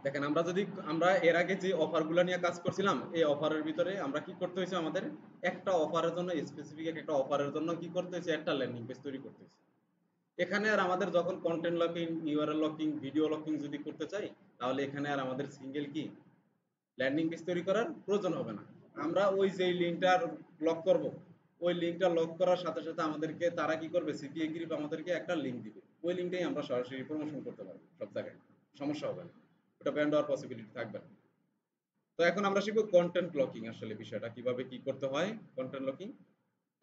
দেখেন আমরা এর আগে যে অফারগুলো নিয়ে কাজ করছিলাম, এই অফারের ভিতরে আমরা কি করতে হয়েছে, আমাদের একটা অফারের জন্য, স্পেসিফিক একটা অফারের জন্য কি করতে হয়েছে, একটা ল্যান্ডিং পেজ তৈরি করতে হয়েছে। এখানে আর আমাদের যখন content locking, URL locking, video locking যদি করতে চাই, তাহলে এখানে আর আমাদের সিঙ্গেল কি ল্যান্ডিং পেজ তৈরি করার প্রয়োজন হবে না। আমরা ওই যে লিঙ্কটা লক করব, ওই লিঙ্কটা লক করার সাথে সাথে আমাদেরকে তারা কি করবে, সিপিএ গ্রিপ আমাদেরকে একটা লিঙ্ক দিবে, ওই লিঙ্কটাই আমরা সরাসরি প্রমোশন করতে পারবো সব জায়গায়, সমস্যা হবে না, ওটা ব্যান্ড হওয়ার পসিবিলিটি থাকবে না। তো এখন আমরা শিখবো কন্টেন্ট ব্লকিং, আসলে বিষয়টা কিভাবে কি করতে হয় কন্টেন্ট ব্লকিং।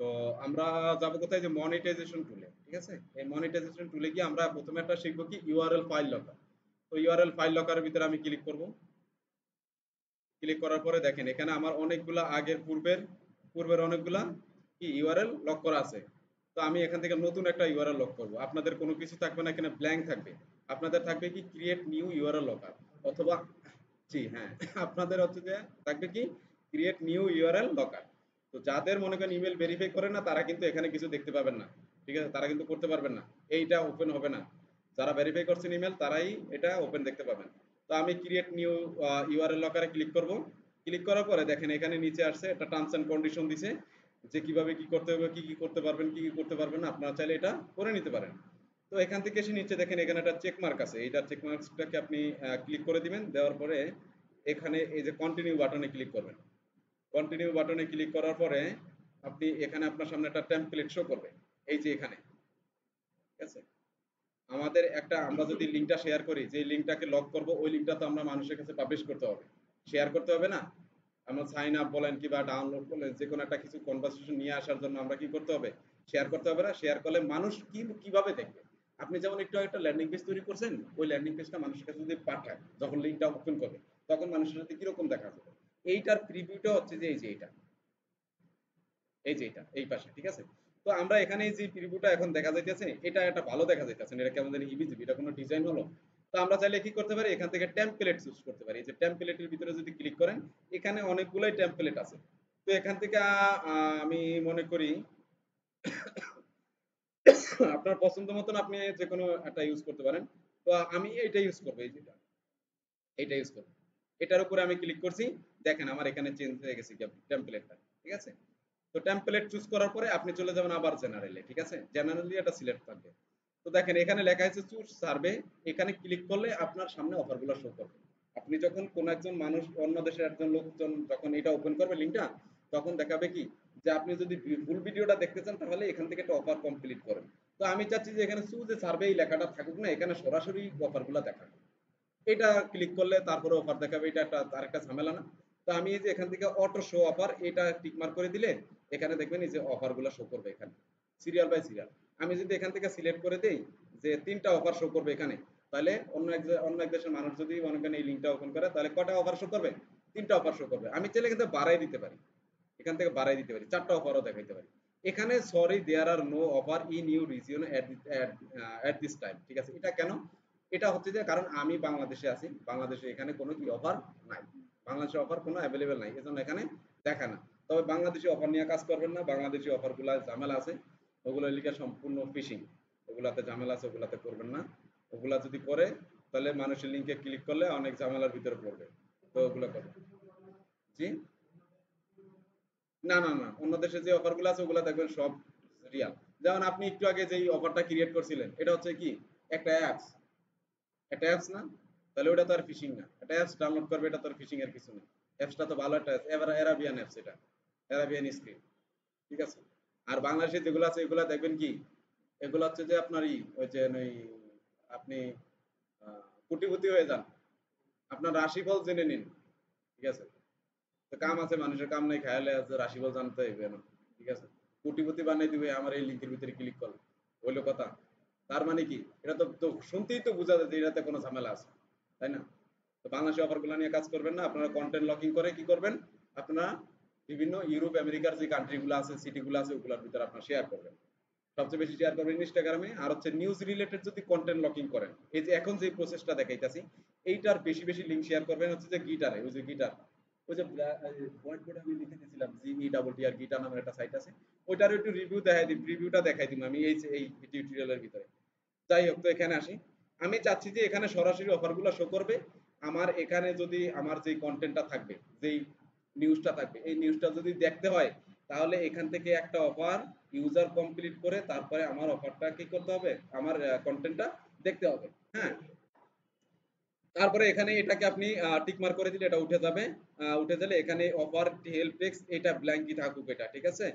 তো আমরা যাবো কোথায়, যে মনিটাইজেশন টুলে, ঠিক আছে। এই মনিটাইজেশন টুলে গিয়ে আমরা প্রথমে একটা শিখবো কি ইউআরএল ফাইল লকার। তো ইউআরএল ফাইল লকারের ভিতরে আমি ক্লিক করব। ক্লিক করার পরে দেখেন এখানে আমার অনেকগুলা আগের পূর্বের অনেকগুলা কি ইউআরএল লক করা আছে। তো আমি এখান থেকে নতুন একটা ইউআরএল লক করব। আপনাদের কোনো কিছু থাকবে না, এখানে ব্ল্যাঙ্ক থাকবে। আপনাদের থাকবে কি ক্রিয়েট নিউ ইউআরএল লকার, অথবা জি হ্যাঁ, আপনাদের হচ্ছে যে থাকবে কি ক্রিয়েট নিউ ইউআরএল লকার। তো যাদের মনে করেন ইমেল ভেরিফাই করে না, তারা কিন্তু এখানে কিছু দেখতে পাবেন না, ঠিক আছে, তারা কিন্তু করতে পারবেন না, এইটা ওপেন হবে না। যারা ভেরিফাই করছেন ইমেল, তারাই এটা ওপেন দেখতে পাবেন। তো আমি ক্রিয়েট নিউ ইউআরএল লকারে ক্লিক করব। ক্লিক করার পরে দেখেন এখানে নিচে আসছে একটা টার্মস এন্ড কন্ডিশন দিছে, যে কিভাবে কি করতে হবে, কি কি করতে পারবেন, কি কি করতে পারবেন না, আপনারা চাইলে এটা করে নিতে পারেন। তো এখান থেকে এসে নিচে দেখেন এখানে একটা চেক মার্ক আছে, এইটা চেক মার্কসটাকে আপনি ক্লিক করে দিবেন। দেওয়ার পরে এখানে এই যে কন্টিনিউ বাটনে ক্লিক করবেন। কন্টিনিউ বাটনে ক্লিক করার পরে আপনি এখানে আপনার সামনে একটা টেমপ্লেট শো করবে, এই যে এখানে, ঠিক আছে। আমাদের একটা, আমরা যদি লিঙ্কটা শেয়ার করি, যে লিঙ্কটাকে লক করব, ওই লিঙ্কটা তো আমরা মানুষের কাছে পাবলিশ করতে হবে, শেয়ার করতে হবে না। আমরা সাইন আপ বলেন কিংবা ডাউনলোড বলেন, যে কোনো একটা কিছু কনভারসেশন নিয়ে আসার জন্য আমরা কি করতে হবে, শেয়ার করতে হবে না। শেয়ার করলে মানুষ কিভাবে দেখবে, আপনি যেমন একটু একটা ল্যান্ডিং পেজ তৈরি করছেন, ওই ল্যান্ডিং পেজটা মানুষের কাছে যদি পাঠায়, যখন লিঙ্কটা ওপেন করবে, তখন মানুষের সাথে কিরকম দেখা যাবে। এইটার প্রিভিউটা হচ্ছে যে এই যে এইটা, এই যে এটা এই পাশে, ঠিক আছে। তো আমরা এখানে যে প্রিভিউটা এখন দেখা যাইতেছে, এটা একটা ভালো দেখা যাইতেছে, এটা কেমন জানি হিবিজিবি, এটা কোনো ডিজাইন হলো। তো আমরা চাইলে কি করতে পারি, এখান থেকে টেমপ্লেট চুজ করতে পারি। এই যে টেমপ্লেটের ভিতরে যদি ক্লিক করেন, এখানে অনেকগুলাই টেমপ্লেট আছে। তো এখান থেকে আমি মনে করি আপনার পছন্দ মতন আপনি যে কোনো একটা ইউজ করতে পারেন। তো আমি এইটা ইউজ করবো, এই যেটা, এইটা ইউজ করবো। এটার উপরে আমি ক্লিক করছি, দেখেন আমার এখানে চেঞ্জ হয়ে গেছে টেমপ্লেটটা, ঠিক আছে। তো টেমপ্লেট চুজ করার পরে আপনি চলে যাবেন আবার জেনারেলে, ঠিক আছে, জেনারেলি এটা সিলেক্ট থাকবে। তো দেখেন এখানে লেখা আছে চুজ সার্ভে, এখানে ক্লিক করলে আপনার সামনে অফারগুলো শো করবে। আপনি যখন কোন একজন মানুষ, অন্য দেশের একজন লোকজন যখন এটা ওপেন করবে লিঙ্কটা, তখন দেখাবে কি, যে আপনি যদি ফুল ভিডিওটা দেখতে চান, তাহলে এখান থেকে একটা অফার কমপ্লিট করেন। তো আমি চাচ্ছি যে এখানে চুজ সার্ভে এই লেখাটা থাকুক না, এখানে সরাসরি অফারগুলো দেখাবে। এটা ক্লিক করলে তারপরে অফার দেখাবে, এটা একটা আরেকটা ঝামেলা না। তো আমি এই যে এখান থেকে অটো শো অফার, এটা টিক মার্ক করে দিলে এখানে দেখবেন এই যে অফারগুলো শো করবে এখানে সিরিয়াল বাই সিরিয়াল। আমি যদি এখান থেকে সিলেক্ট করে দেই যে 3টা অফার শো করবে এখানে, তাহলে অন্য এক দেশের মানুষ যদি মনে করেন এই লিঙ্কটা ওপেন করে, তাহলে কয়টা অফার শো করবে, 3টা অফার শো করবে। আমি চাইলে কিন্তু বাড়াই দিতে পারি, এখান থেকে বাড়াই দিতে পারি, 4টা অফারও দেখাইতে পারি। এখানে sorry there are no offer in you region at this time, ঠিক আছে। এটা কেন, এটা হচ্ছে যে কারণ আমি বাংলাদেশে আছি, বাংলাদেশে এখানে কোনো কি অফার নাই, বাংলাদেশে অফার কোনো অ্যাভেলেবেল নাই, এজন্য এখানে দেখা না। তবে বাংলাদেশি অফার নিয়ে কাজ করবেন না, বাংলাদেশি অফারগুলো ঝামেলা আছে, ওগুলো লিখে সম্পূর্ণ ফিশিং, ওগুলাতে ঝামেলা আছে, ওগুলাতে করবেন না। ওগুলা যদি করে, তাহলে মানুষের লিঙ্কে ক্লিক করলে অনেক ঝামেলার ভিতরে পড়বে। তো ওগুলো করবেন। জি, না না না, অন্য দেশে যে অফারগুলো আছে ওগুলো দেখবেন সব রিয়াল। যেমন আপনি একটু আগে যেই অফারটা ক্রিয়েট করছিলেন, এটা হচ্ছে কি একটা অ্যাপস, একটা অ্যাপস না, তাহলে ওটা তো আর ফিশিং না। একটা অ্যাপস ডাউনলোড করবে, এটা তো আর ফিশিং এর কিছু না। অ্যাপসটা তো ভালো একটা অ্যাপস, এবার অ্যারাবিয়ান অ্যাপস, এটা অ্যারাবিয়ান স্ক্রিন, ঠিক আছে। আর বাংলাদেশে যেগুলো আছে এগুলো দেখবেন কি, এগুলো হচ্ছে যে আপনার ওই যে ওই আপনি কোটিপতি হয়ে যান, আপনার রাশিফল জেনে নিন, ঠিক আছে। তো কাম আছে মানুষের, কাম নাই খায়ালে আছে, রাশিফল জানতে হইবে না, ঠিক আছে। কোটিপতি বানাই দিবে আমার এই লিঙ্কের ভিতরে ক্লিক করলে, হইলো কথা। তার মানে কি, এটা তো শুনতেই তো বোঝা যায় যে এটাতে কোনো ঝামেলা আছে, তাই না। তো বাংলাদেশি অফারগুলো নিয়ে কাজ করবেন না, আপনারা কন্টেন্ট লকিং করে কি করবেন, আপনারা বিভিন্ন ইউরোপ আমেরিকার যে কান্ট্রিগুলো আছে, সিটিগুলো আছে, ওগুলোর ভিতরে আপনারা শেয়ার করবেন। সবচেয়ে বেশি শেয়ার করবেন ইনস্টাগ্রামে। আর হচ্ছে নিউজ রিলেটেড যদি কন্টেন্ট লকিং করেন, এই যে এখন যে প্রসেসটা দেখাইতাছি, এইটার বেশি বেশি লিঙ্ক শেয়ার করবেন হচ্ছে যে গিটারে, ওই যে গিটার, ওই যে হোয়াইট বোর্ডে আমি লিখে দিয়েছিলাম GETT আর গিটার নামের একটা সাইট আছে, ওইটার একটু রিভিউ দেখাই দিই, প্রিভিউটা দেখাই দিই আমি এই টিউটোরিয়ালের ভিতরে। যাই হোক, তো এখানে আসি। আমি চাচ্ছি যে এখানে সরাসরি অফারগুলো শো করবে। আমার এখানে যদি আমার যে কন্টেন্টটা থাকবে, যেই নিউজটা থাকবে, এই নিউজটা যদি দেখতে হয় তাহলে এখান থেকে একটা অফার ইউজার কমপ্লিট করে তারপরে আমার অফারটা কি করতে হবে, আমার কন্টেন্টটা দেখতে হবে। হ্যাঁ, তারপরে এখানে এটাকে আপনি টিক মার্ক করে দিলে এটা উঠে যাবে। উঠে গেলে এখানে অফার হেল্প টেক্সট এটা ব্ল্যাঙ্কই থাকুক এটা, ঠিক আছে।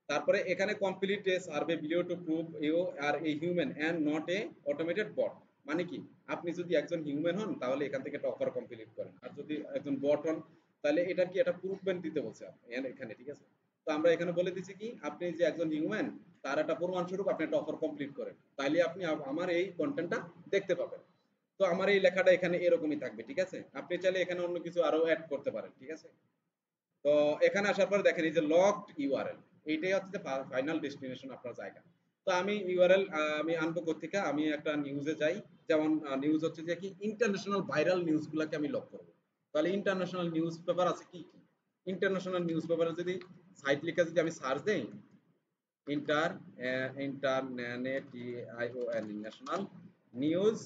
তারপরে এখানে complete a survey below to prove you are a human and not a automated bot. মানে কি, আপনি যদি একজন হিউম্যান হন তাহলে এখান থেকে একটা অফার কমপ্লিট করেন, আর যদি একজন বট হন তাহলে এটা কি একটা প্রুফমেন্ট দিতে বলছে এখানে, ঠিক আছে। তো আমরা এখানে বলে দিচ্ছি কি, আপনি যে একজন হিউম্যান তার একটা প্রমাণস্বরূপ আপনি একটা অফার কমপ্লিট করেন, তাইলে আপনি আমার এই কন্টেন্টটা দেখতে পাবেন। তো আমার এই লেখাটা এখানে এরকমই থাকবে, ঠিক আছে। আপনি চাইলে এখানে অন্য কিছু আরো অ্যাড করতে পারেন, ঠিক আছে। তো এখানে আসার পরে দেখেন এই যে লকড ইউআরএল, এইটাই হচ্ছে ফাইনাল ডেস্টিনেশন আপনার জায়গা। তো আমি ইউআরএল আমি আনবো কোত্থেকে, আমি একটা নিউজে যাই। যেমন নিউজ হচ্ছে যে কি ইন্টারন্যাশনাল ভাইরাল নিউজগুলোকে আমি লক করব। তাহলে ইন্টারন্যাশনাল নিউজ পেপার আছে কি কি, ইন্টারন্যাশনাল নিউজ পেপারে যদি সাইট লিখে যদি আমি সার্চ দেই, inter international news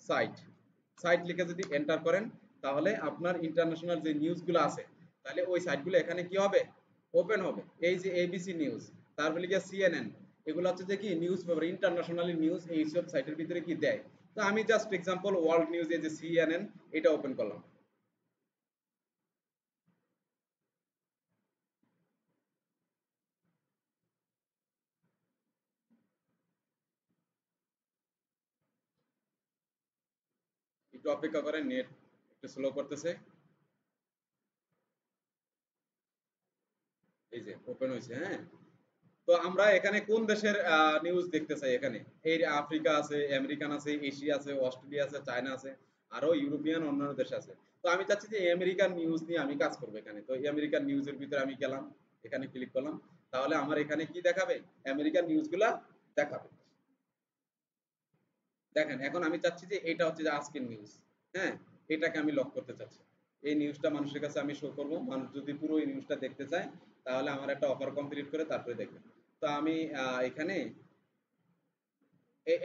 site, site লিখে যদি এন্টার করেন তাহলে আপনার ইন্টারন্যাশনাল যে নিউজগুলো আছে তাহলে ওই সাইটগুলো এখানে কি হবে, ওপেন হবে। এই যে এবিসি নিউজ, তারপরে লিখে সিএনএন, এগুলো হচ্ছে যে কি নিউজ পেপার ইন্টারন্যাশনাল নিউজ, এই সব সাইটের ভিতরে কি দেয়। তো আমি জাস্ট এক্সাম্পল ওয়ার্ল্ড নিউজ, এই যে সিএনএন, এটা ওপেন করলাম। একটু অপেক্ষা করেন, নেট একটু স্লো করতেছে। এই যে ওপেন হয়েছে, হ্যাঁ। তো আমরা এখানে কোন দেশের নিউজ দেখতে চাই, এখানে এই আফ্রিকা আছে, আমেরিকান আছে, এশিয়া আছে, অস্ট্রেলিয়া আছে, চায়না আছে, আরো ইউরোপিয়ান অন্যান্য দেশ আছে। তো আমি চাচ্ছি যে আমেরিকান নিউজ নিয়ে আমি কাজ করবো এখানে। তো আমেরিকান নিউজের ভিতরে আমি গেলাম, এখানে ক্লিক করলাম, তাহলে আমার এখানে কি দেখাবে, আমেরিকান নিউজগুলা দেখাবে। দেখেন এখন আমি চাচ্ছি যে এটা হচ্ছে যে আজকের নিউজ, হ্যাঁ, এটাকে আমি লক করতে চাচ্ছি। এই নিউজটা মানুষের কাছে আমি শো করব, মানুষ যদি পুরো এই নিউজটা দেখতে চায় তাহলে আমার একটা অফার কমপ্লিট করে তারপরে দেখবে। তো আমি এখানে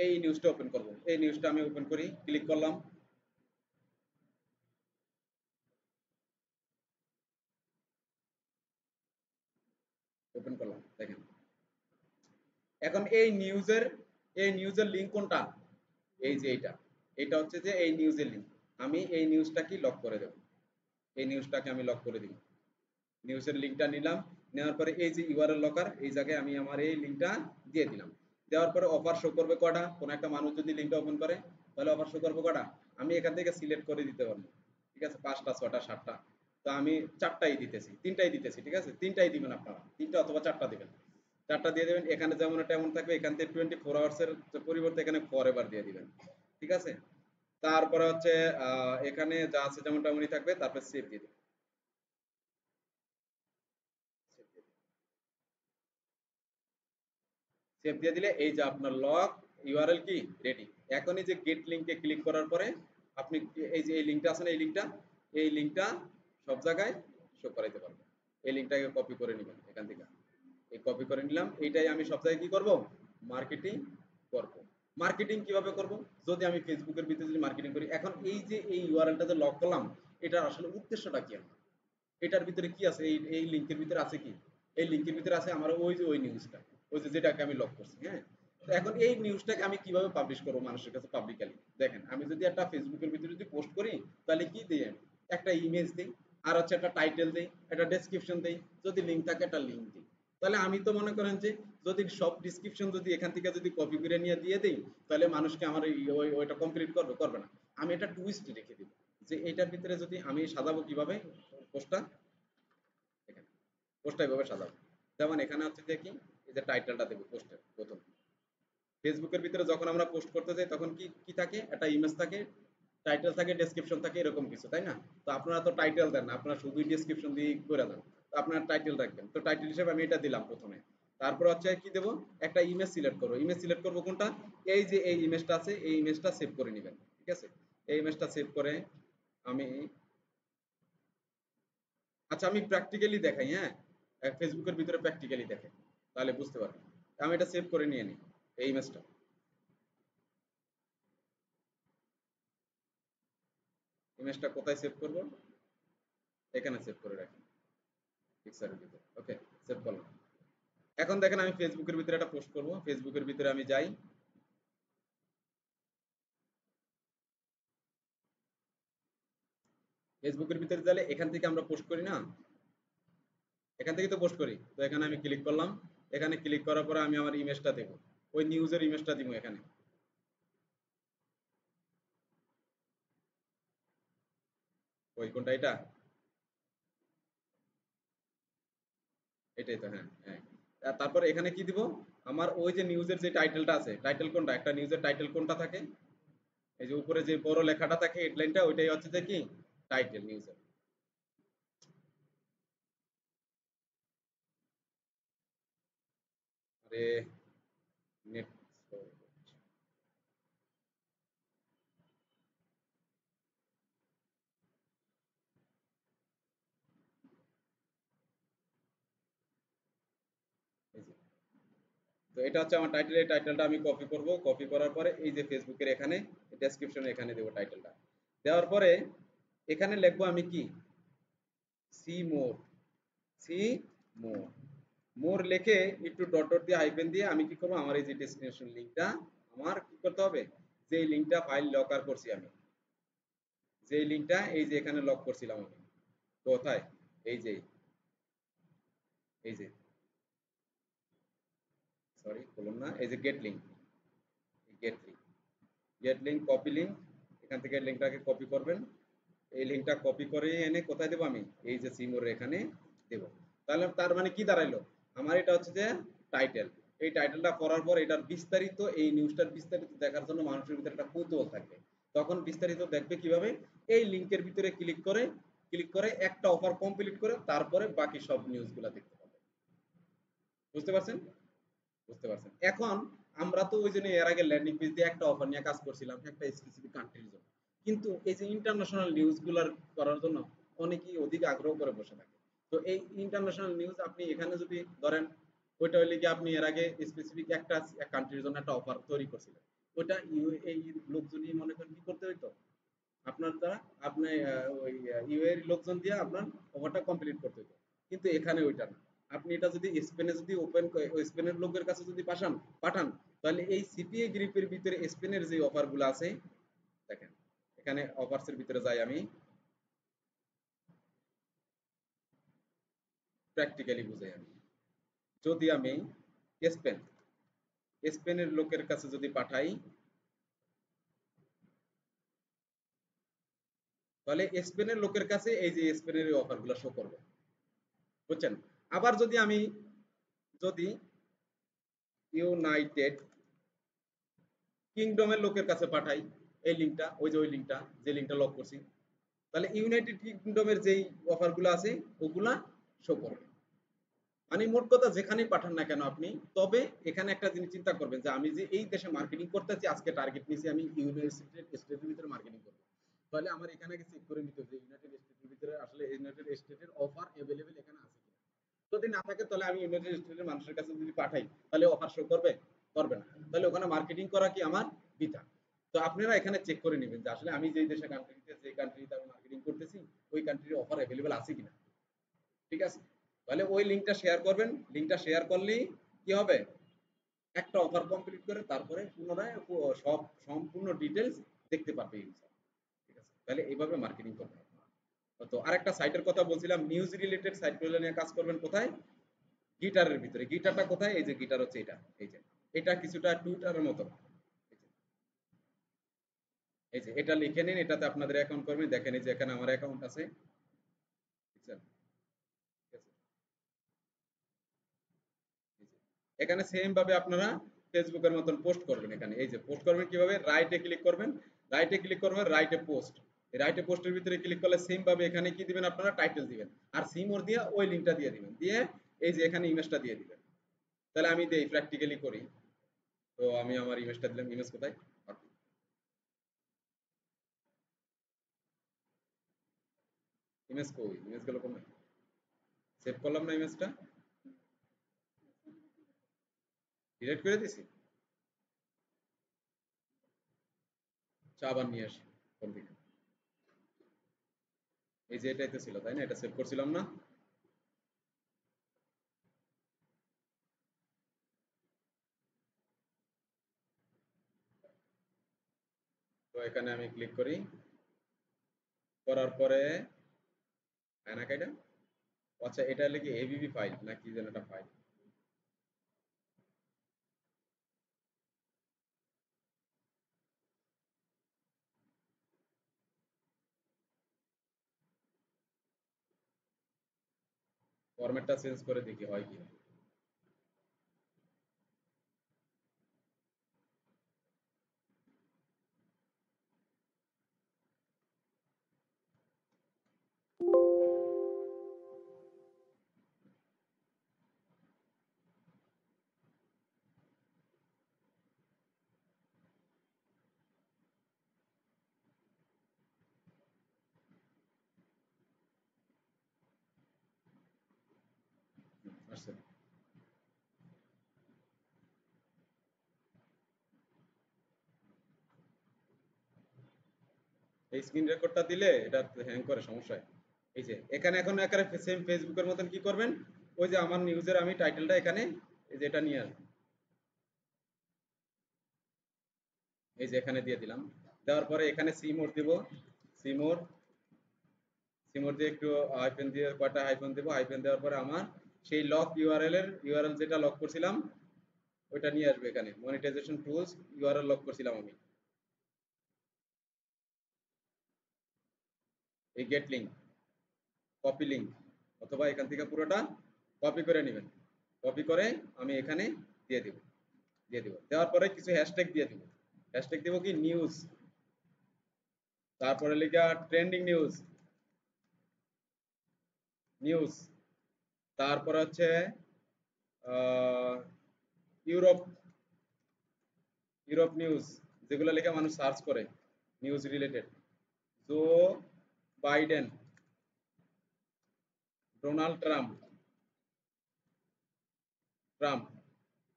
এই নিউজটা ওপেন করব, এই নিউজটা আমি ওপেন করি, ক্লিক করলাম, ওপেন করলাম, দেখেন এখন এই নিউজের লিঙ্ক কোনটা, এই যে এইটা, এটা হচ্ছে যে এই নিউজের লিঙ্ক। আমি এই নিউজটা কি লক করে দেব, এই নিউজটাকে আমি লক করে দিব। নিউজের লিঙ্কটা নিলাম, নেওয়ার পরে এই যে ইউআরএল লকার, এই জায়গায় আমি আমার এই লিঙ্কটা দিয়ে দিলাম। দেওয়ার পরে অফার শো করবে কটা, কোন একটা মানুষ যদি লিঙ্কটা ওপেন করে তাহলে অফার শো করবে কটা, আমি এখান থেকে সিলেক্ট করে দিতে পারবো, ঠিক আছে, 5টা 6টা 7টা। তো আমি 4টাই দিতেছি, 3টাই দিতেছি, ঠিক আছে, 3টাই দিবেন আপনারা, 3টা অথবা 4টা দিবেন। 4টা দিয়ে দেবেন, এখানে যেমন এটা এমন থাকবে, এখান থেকে 24 আওয়ার্সের পরিবর্তে এখানে ফরএভার দিয়ে দিবেন, ঠিক আছে। তারপরে হচ্ছে এখানে যা আছে যেমন তেমনই থাকবে, তারপরে সেভ দিয়ে দিবেন। সেভ দিয়ে দিলে এই যে আপনার লগ ইউআরএল কি রেডি। এখন এই যে গেট লিংকে ক্লিক করার পরে আপনি এই যে এই লিংকটা আছে না, এই লিংকটা সব জায়গায় শো করাইতে পারবেন। এই লিংকটাকে কপি করে নেবেন এখান থেকে, এই কপি করে নিলাম, এইটাই আমি সব জায়গায় কি করব, মার্কেটিং করব। মার্কেটিং কিভাবে করব, যদি আমি ফেসবুকের ভিতরে যদি মার্কেটিং করি, এখন এই যে এই ইউআরএলটা যে লক করলাম, এটার আসলে উদ্দেশ্যটা কি আমার, এটার ভিতরে কি আছে, এই লিংকের ভিতরে আছে কি, এই লিংকের ভিতরে আছে আমার ওই যে ওই নিউজটা, ওই যে যেটাকে আমি লক করছি, হ্যাঁ। তো এখন এই নিউজটাকে আমি কিভাবে পাবলিশ করবো মানুষের কাছে পাবলিকালি, দেখেন আমি যদি একটা ফেসবুকের ভিতরে যদি পোস্ট করি তাহলে কি দিই, আমি একটা ইমেজ দিই, আর হচ্ছে একটা টাইটেল দিই, একটা ডেসক্রিপশন দিই, যদি লিঙ্ক থাকে একটা লিঙ্ক দিই। তাহলে আমি তো মনে করেন যে যদি সব ডিসক্রিপশন যদি এখান থেকে যদি কপি করে নিয়ে দিয়ে দিই তাহলে মানুষকে আমার ওইটা কমপ্লিট করবে করবে না। আমি একটা টুইস্ট রেখে দিব, যে এটার ভিতরে যদি আমি সাজাবো কিভাবে পোস্টটা, এখানে পোস্টটা এভাবে সাজাবো। যেমন এখানে হচ্ছে যে কি, এই যে টাইটেলটা দেবো পোস্টের প্রথম। ফেসবুকের ভিতরে যখন আমরা পোস্ট করতে যাই তখন কি কি থাকে, একটা ইমেজ থাকে, টাইটেল থাকে, ডেসক্রিপশন থাকে, এরকম কিছু, তাই না। তো আপনারা তো টাইটেল দেন না, আপনারা শুধুই ডেসক্রিপশন দিয়ে করে দেন। তো আপনারা টাইটেল রাখবেন, তো টাইটেল হিসেবে আমি এটা দিলাম প্রথমে। তারপর হচ্ছে কি দেবো, একটা ইমেজ সিলেক্ট করবো, ইমেজ সিলেক্ট করবো কোনটা, এই যে এই ইমেজটা আছে, এই ইমেজটা সেভ করে নেবেন, ঠিক আছে। এই ইমেজটা সেভ করে আমি, আচ্ছা আমি প্র্যাকটিক্যালি দেখাই, হ্যাঁ, ফেসবুকের ভিতরে প্র্যাকটিক্যালি দেখাই, তাহলে বুঝতে পারবেন। আমি এটা সেভ করে নিয়ে নিই, এই ইমেজটা। ইমেজটা কোথায় সেভ করব, এখানে সেভ করে রাখি পিকচারের ভিতরে। ওকে, সেভ করলাম। এখন দেখেন আমি ফেসবুকের ভিতরে একটা পোস্ট করব। ফেসবুকের ভিতরে আমি যাই, ফেসবুকের ভিতরে গেলে এখান থেকে আমরা পোস্ট করি না, এখান থেকে তো পোস্ট করি। তো এখানে আমি ক্লিক করলাম, এখানে ক্লিক করার পরে আমি আমার ইমেজটা দেব, ওই নিউজের ইমেজটা দিব এখানে। ওই কোনটা, এটা, এটাই তো, হ্যাঁ হ্যাঁ। তারপর এখানে কি দিব, আমার ওই যে নিউজের যে টাইটেলটা আছে, টাইটেল কোনটা, একটা নিউজের টাইটেল কোনটা থাকে, এই যে উপরে যে বড় লেখাটা থাকে হেডলাইনটা, ওইটাই হচ্ছে যে কি টাইটেল নিউজের। আরে নেট, তো এটা হচ্ছে আমার টাইটেল। এই টাইটেলটা আমি কপি করব, কপি করার পরে এই যে ফেসবুকের এখানে ডেসক্রিপশনে এখানে দেব টাইটেলটা। দেওয়ার পরে এখানে লিখবো আমি কি, সি মোর, সি মোর, মোর লিখে একটু ডট ডট দিয়ে হাইফেন দিয়ে আমি কি করব, আমার এই যে ডেসক্রিপশন লিংকটা আমার কি করতে হবে, যে লিংকটা ফাইল লকার করছি আমি, যে লিংকটা এই যে এখানে লক করছিলাম আমি, কোথায়, এই যে, এই যে, সরি বলুন না, এই যে get link, get link, get link, copy link, এখান থেকে লিংকটাকে কপি করবেন। এই লিংকটা কপি করে এনে কোথায় দেবো আমি, এই যে সিমোর এখানে দেব। তাহলে তার মানে কি দাঁড়াইলো, আমার এটা হচ্ছে যে টাইটেল। এই টাইটেলটা পড়ার পর এটার বিস্তারিত, এই নিউজটার বিস্তারিত দেখার জন্য মানুষের ভিতরে একটা কৌতূহল থাকবে। তখন বিস্তারিত দেখবে কিভাবে, এই লিংকের ভিতরে ক্লিক করে, ক্লিক করে একটা অফার কমপ্লিট করে তারপরে বাকি সব নিউজগুলো দেখতে পাবে। বুঝতে পারছেন, বুঝতে পারছেন। এখন আমরা তো ওই জন্য এর আগে ল্যান্ডিং পেজ দিয়ে একটা অফার নিয়ে কাজ করছিলাম একটা স্পেসিফিক কান্ট্রির জন্য, কিন্তু এই যে ইন্টারন্যাশনাল নিউজগুলোর করার জন্য অনেকেই অধিক আগ্রহ করে বসে থাকে। তো এই ইন্টারন্যাশনাল নিউজ আপনি এখানে যদি ধরেন, ওইটা হইলে কি আপনি এর আগে স্পেসিফিক একটা কান্ট্রির জন্য একটা অফার তৈরি করছিলেন, ওইটা এই লোকজনই মনে করেন কি করতে হইতো, আপনার দ্বারা আপনি ওই ইউএর লোকজন দিয়ে আপনার অফারটা কমপ্লিট করতে হতো। কিন্তু এখানে ওইটা না, আপনি এটা যদি স্পেনে যদি ওপেন, স্পেনের লোকের কাছে যদি পাঠান, তাহলে এই সিপিএ গ্রুপের ভিতরে স্পেনের যে অফারগুলো আছে, দেখেন এখানে অফার্স এর ভিতরে যাই আমি, প্র্যাকটিক্যালি বুঝাই আমি, যদি আমি স্পেন, স্পেনের লোকের কাছে যদি পাঠাই, তাহলে স্পেনের লোকের কাছে এই যে স্পেনের অফারগুলো শো করবে, বুঝছেন। আবার যদি আমি, যদি ইউনাইটেড কিংডমের লোকের কাছে পাঠাই এই লিঙ্কটা, ওই যে ওই লিঙ্কটা, যে লিঙ্কটা লক করছি, তাহলে ইউনাইটেড কিংডমের যেই অফারগুলো আছে ওগুলা শো করবে। মানে মোট কথা যেখানেই পাঠান না কেন আপনি, তবে এখানে একটা জিনিস চিন্তা করবেন যে আমি যে এই দেশে মার্কেটিং করতেছি, আজকে টার্গেট নিয়েছি আমি ইউনাইটেড স্টেটের ভিতরে মার্কেটিং করব, তাহলে আমার এখানে আগে চেক করে নিতে হবে যে ইউনাইটেড স্টেটের ভিতরে আসলে ইউনাইটেড স্টেটের অফার অ্যাভেলেবেল এখানে আছে কিনা। যদি না থাকে তাহলে আমি ইউনাইটেড স্টেটের মানুষের কাছে যদি পাঠাই, তাহলে অফার শো করবে, করবে না, তাহলে ওখানে মার্কেটিং করা কি আমার বৃথা। তো আপনারা এখানে চেক করে নেবেন যে আসলে আমি যেই দেশে কান্ট্রিতে, যে কান্ট্রিতে আমি মার্কেটিং করতেছি, ওই কান্ট্রির অফার অ্যাভেলেবেল আছে কিনা। ঠিক আছে, তাহলে ওই লিঙ্কটা শেয়ার করবেন। লিঙ্কটা শেয়ার করলেই কি হবে, একটা অফার কমপ্লিট করে তারপরে পুনরায় সব সম্পূর্ণ ডিটেলস দেখতে পারবে ইউজার। ঠিক আছে, তাহলে এইভাবে মার্কেটিং করতে হবে। তো আরেকটা সাইটের কথা বলছিলাম, নিউজ রিলেটেড সাইটগুলো নিয়ে কাজ করবেন কোথায়, গিটারের ভিতরে। গিটারটা কোথায়, এই যে গিটার হচ্ছে এটা, এই যে এটা কিছুটা টুইটারের মতো, এই যে এটা লিখে নিন, এটাতে আপনাদের অ্যাকাউন্ট করবেন। দেখেন এই যে এখানে আমার অ্যাকাউন্ট আছে, বুঝছেন, ঠিক আছে। এই যে এখানে সেম ভাবে আপনারা ফেসবুকের মতন পোস্ট করবেন। এখানে এই যে পোস্ট করবেন কিভাবে, রাইটে ক্লিক করবেন, রাইটে ক্লিক করবেন, রাইটে পোস্ট, এই রাইটে পোস্টের ভিতরে ক্লিক করলে সেম ভাবে এখানে কি দিবেন, আপনারা টাইটেল দিবেন, আর সিমোর দিয়ে ওই লিংকটা দিয়ে দিবেন, দিয়ে এই যে এখানে ইমেজটা দিয়ে দিবেন। তাহলে আমি দেই প্র্যাকটিক্যালি করি। তো আমি আমার ইমেজটা দিলাম, ইমেজ কোথায়, ইমেজ কই, ইমেজ গেল কোন, সেভ করলাম না ইমেজটা, ডিলিট করে দিছি। আচ্ছা আবার নিয়ে আসি কোন দিকে, এই যে এটাই তো ছিল, তাই না? এটা সেভ করছিলাম না? তো এখানে আমি ক্লিক করি, করার পরে না এটা, আচ্ছা এটা হলো কি এবিবি ফাইল না কি যেন একটা ফাইল। ফরম্যাটটা চেঞ্জ করে দেখি হয় কি। আসছে। এই স্ক্রিন রেকর্ডটা দিলে এটা হ্যাং করে, সমস্যা হয়। এই যে এখানে এখন একারে সেম ফেসবুকের মতন কি করবেন, ওই যে আমার নিউজের আমি টাইটেলটা এখানে এই যে এটা নিয়ে আসবো, এই যে এখানে দিয়ে দিলাম। দেওয়ার পরে এখানে সিমোর দিব, সিমোর, সিমোর দিয়ে একটু হাইফেন দিয়ে কয়টা হাইফেন দেবো, হাইফেন দেওয়ার পরে আমার সেই লক ইউআরএল এর ইউআরএল যেটা লক করছিলাম ওইটা নিয়ে আসবে এখানে, মনিটাইজেশন টুলস ইউআরএল লক করছিলাম আমি, এই গেট লিঙ্ক, কপি লিঙ্ক, অথবা এখান থেকে পুরোটা কপি করে নেবেন। কপি করে আমি এখানে দিয়ে দিব, দিয়ে দিব, দেওয়ার পরে কিছু হ্যাশট্যাগ দিয়ে দিব। হ্যাশট্যাগ দিব কি নিউজ, তারপরে লিখা ট্রেন্ডিং নিউজ, নিউজ, তারপর হচ্ছে ইউরোপ, ইউরোপ নিউজ, যেগুলো লিখে মানুষ সার্চ করে news related, Joe Biden, Donald Trump, Trump,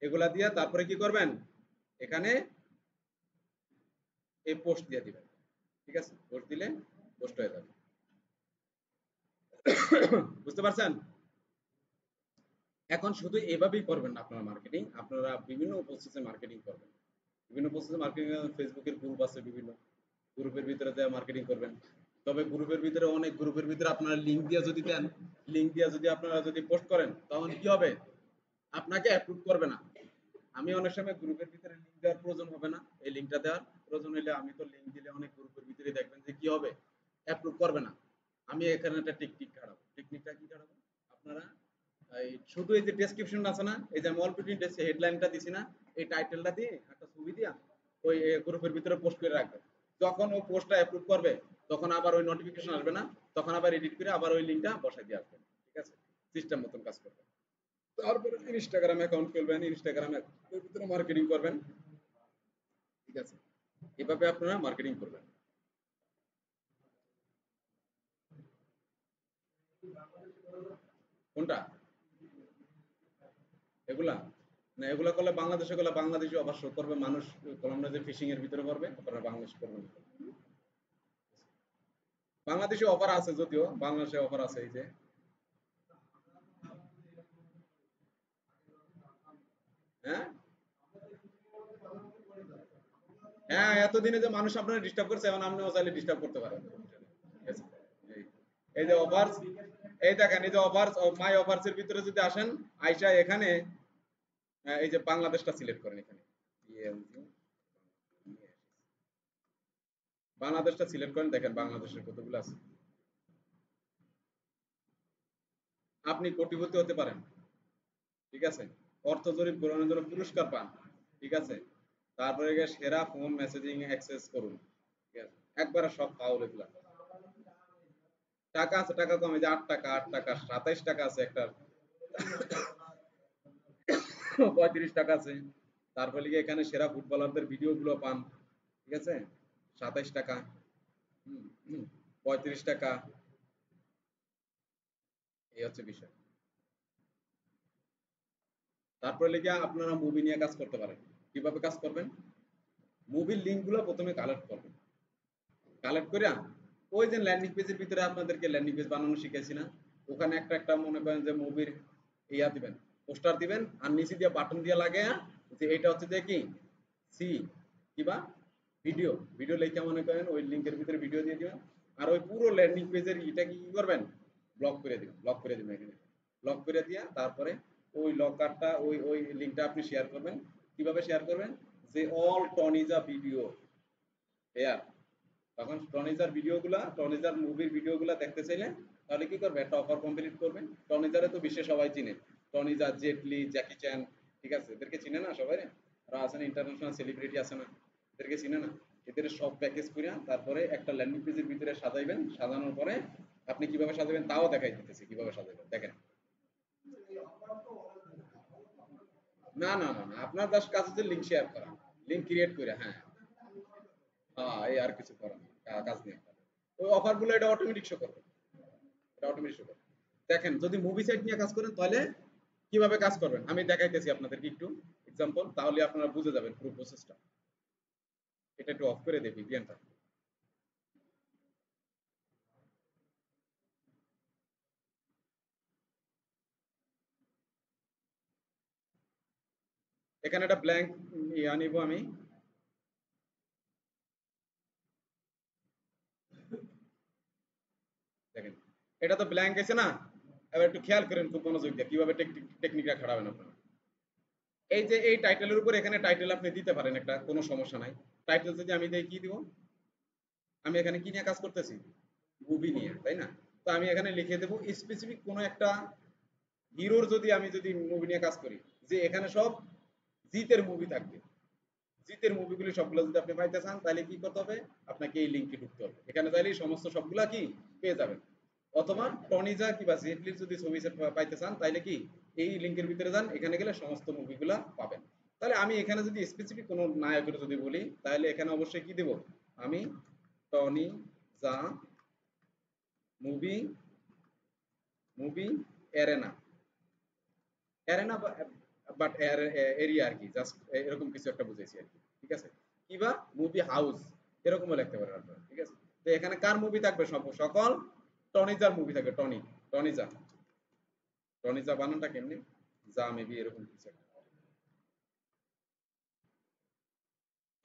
এগুলা দিয়ে তারপরে কি করবেন, এখানে এই পোস্ট দিয়ে দিবেন। ঠিক আছে, পোস্ট দিলে পোস্ট হয়ে যাবে। বুঝতে পারছেন? এখন শুধু এভাবেই করবেন না আপনারা মার্কেটিং, আপনারা বিভিন্ন প্রসেসে মার্কেটিং করবেন। বিভিন্ন প্রসেসে মার্কেটিং, ফেসবুকের গ্রুপ আছে বিভিন্ন, গ্রুপের ভিতরে দেওয়া মার্কেটিং করবেন। তবে গ্রুপের ভিতরে অনেক গ্রুপের ভিতরে আপনারা লিঙ্ক দিয়ে যদি দেন, লিঙ্ক দিয়ে যদি আপনারা যদি পোস্ট করেন, তখন কি হবে, আপনাকে অ্যাপ্রুভ করবে না। আমি অনেক সময় গ্রুপের ভিতরে লিঙ্ক দেওয়ার প্রয়োজন হবে না, এই লিঙ্কটা দেওয়ার প্রয়োজন হলে আমি তো লিঙ্ক দিলে অনেক গ্রুপের ভিতরে দেখবেন যে কি হবে, অ্যাপ্রুভ করবে না। আমি এখানে একটা টেকনিক খাটাবো। টেকনিকটা কি খাটাবো, আপনারা এই শুধু এই যে ডেসক্রিপশন আছে না, এই যে আমি অল্প একটু হেডলাইনটা দিছি না, এই টাইটেলটা দিয়ে একটা ছবি দিয়া ওই গ্রুপের ভিতরে পোস্ট করে রাখবেন। যখন ও পোস্টটা অ্যাপ্রুভ করবে, তখন আবার ওই নোটিফিকেশন আসবে না, তখন আবার এডিট করে আবার ওই লিঙ্কটা বসাই দিয়ে আসবেন। ঠিক আছে, সিস্টেম মতন কাজ করবে। তারপরে ইনস্টাগ্রাম অ্যাকাউন্ট খুলবেন, ইনস্টাগ্রামে এর ভিতরে মার্কেটিং করবেন। ঠিক আছে, এভাবে আপনারা মার্কেটিং করবেন। কোনটা, এগুলা, না এগুলা করলে বাংলাদেশে করলে বাংলাদেশে অবশ্য করবে মানুষ, করলাম না যে ফিশিং এর ভিতরে করবে, আপনারা বাংলাদেশ করবেন না। বাংলাদেশে অফার আছে, যদিও বাংলাদেশে অফার আছে, এই যে হ্যাঁ, হ্যাঁ এতদিনে যে মানুষ আপনারা ডিস্টার্ব করছে, এখন আপনিও চাইলে ডিস্টার্ব করতে পারেন। ঠিক আছে? এই এই যে অফার, এই দেখেন এই যে অফার, মাই অফার্স এর ভিতরে যদি আসেন, আইসা এখানে এই যে বাংলাদেশটা সিলেক্ট করেন এখানে, বাংলাদেশটা সিলেক্ট করেন, দেখেন বাংলাদেশের কতগুলো আছে। আপনি কোটিপতি হতে পারেন। ঠিক আছে, অর্থ জরিপ গ্রহণের জন্য পুরস্কার পান। ঠিক আছে, তারপরে গিয়ে সেরা ফোন মেসেজিং অ্যাক্সেস করুন। ঠিক আছে, একবারে সব ফাউল এগুলা। টাকা আছে, টাকা কম, এই যে 8 টাকা, 8 টাকা, 27 টাকা আছে একটা, 35 টাকা আছে। তারপরে লিগে এখানে সেরা ফুটবলারদের ভিডিও গুলো পান। ঠিক আছে, 27 টাকা, 35 টাকা, এই হচ্ছে বিষয়। তারপরে লিগে আপনারা মুভি নিয়ে কাজ করতে পারেন। কিভাবে কাজ করবেন, মুভির লিঙ্ক গুলো প্রথমে কালেক্ট করবেন, কালেক্ট করে ওই যে ল্যান্ডিং পেজের ভিতরে আপনাদেরকে ল্যান্ডিং পেজ বানানো শিখাইছি না, ওখানে একটা একটা মনে করেন যে মুভির ইয়া দিবেন, পোস্টার দিবেন, আর নিচে দিয়ে বাটন দিয়ে লাগে যে এটা হচ্ছে যে কি সি কিবা ভিডিও, ভিডিও লেখা মনে করেন ওই লিঙ্কের ভিতরে ভিডিও দিয়ে দিবেন, আর ওই পুরো ল্যান্ডিং পেজের এটা কি করবেন, ব্লক করে দিবেন, ব্লক করে দিবেন এখানে, ব্লক করে দিয়া তারপরে ওই লকারটা ওই ওই লিঙ্কটা আপনি শেয়ার করবেন। কিভাবে শেয়ার করবেন, যে অল টনিজা ভিডিও হেয়ার, তখন টনিজার ভিডিওগুলা, টনিজার মুভির ভিডিওগুলা দেখতে চাইলে তাহলে কি করবে, একটা অফার কমপ্লিট করবে। টনিজারে তো বিশ্বে সবাই চিনে, টনিজা, জেটলি, জ্যাকি চ্যান, ঠিক আছে, এদেরকে চিনে না সবাই, ওরা আছে না ইন্টারন্যাশনাল সেলিব্রিটি আছে না, এদেরকে চিনে না, এদের সব প্যাকেজ করে তারপরে একটা ল্যান্ডিং পেজের ভিতরে সাজাইবেন, সাজানোর পরে আপনি কিভাবে সাজাবেন তাও দেখাই দিতেছি কিভাবে সাজাবেন, দেখেন। না না না না, আপনার জাস্ট কাজ হচ্ছে লিঙ্ক শেয়ার করা, লিঙ্ক ক্রিয়েট করে, হ্যাঁ হ্যাঁ, এই আর কিছু করার নেই, কাজ নেই আপনার। ওই অফার গুলো এটা অটোমেটিক শো করবে, এটা অটোমেটিক শো করবে। দেখেন যদি মুভি সাইট নিয়ে কাজ করেন তাহলে কিভাবে কাজ করবেন আমি দেখাইতেছি আপনাদেরকে একটু এক্সাম্পল, তাহলে আপনারা বুঝে যাবেন পুরো প্রসেসটা। এটা একটু অফ করে দেবি ভিপিএনটা। এখানে একটা ব্ল্যাঙ্ক ইয়া নিব আমি, দেখেন এটা তো ব্ল্যাঙ্ক আছে না, এবার একটু খেয়াল করেন খুব মনোযোগ দিয়ে কিভাবে টেকনিকটা খাটাবেন আপনারা। এই যে এই টাইটেলের উপর এখানে টাইটেল আপনি দিতে পারেন একটা, কোনো সমস্যা নাই। টাইটেল যদি আমি দেই কি দিব, আমি এখানে কি নিয়ে কাজ করতেছি, মুভি নিয়ে, তাই না? তো আমি এখানে লিখে দেবো স্পেসিফিক কোনো একটা হিরোর, যদি আমি যদি মুভি নিয়ে কাজ করি, যে এখানে সব জিতের মুভি থাকবে, জিতের মুভিগুলি সবগুলো যদি আপনি পাইতে চান তাহলে কি করতে হবে, আপনাকে এই লিঙ্কে ঢুকতে হবে, এখানে চাইলেই সমস্ত সবগুলা কি পেয়ে যাবেন। অথবা টনিজা কিংবা জেটলির যদি ছবি সেট পাইতে চান তাহলে কি এই লিঙ্কের ভিতরে যান, এখানে গেলে সমস্ত মুভিগুলা পাবেন। তাহলে আমি এখানে যদি স্পেসিফিক কোনো নায়কের যদি বলি তাহলে এখানে অবশ্যই কি দেব, আমি টনি জা movie, movie arena, arena but area আর কি, জাস্ট এরকম কিছু একটা বুঝেছি আর কি, ঠিক আছে। কিবা মুভি হাউস এরকমও লিখতে পারেন আপনারা, ঠিক আছে। তো এখানে কার মুভি থাকবে, সকল টনিজার মুভি থাকবে, টনিজা, টনিজা বানানটা কেমনি, যা মেবি এরকম কিছু একটা।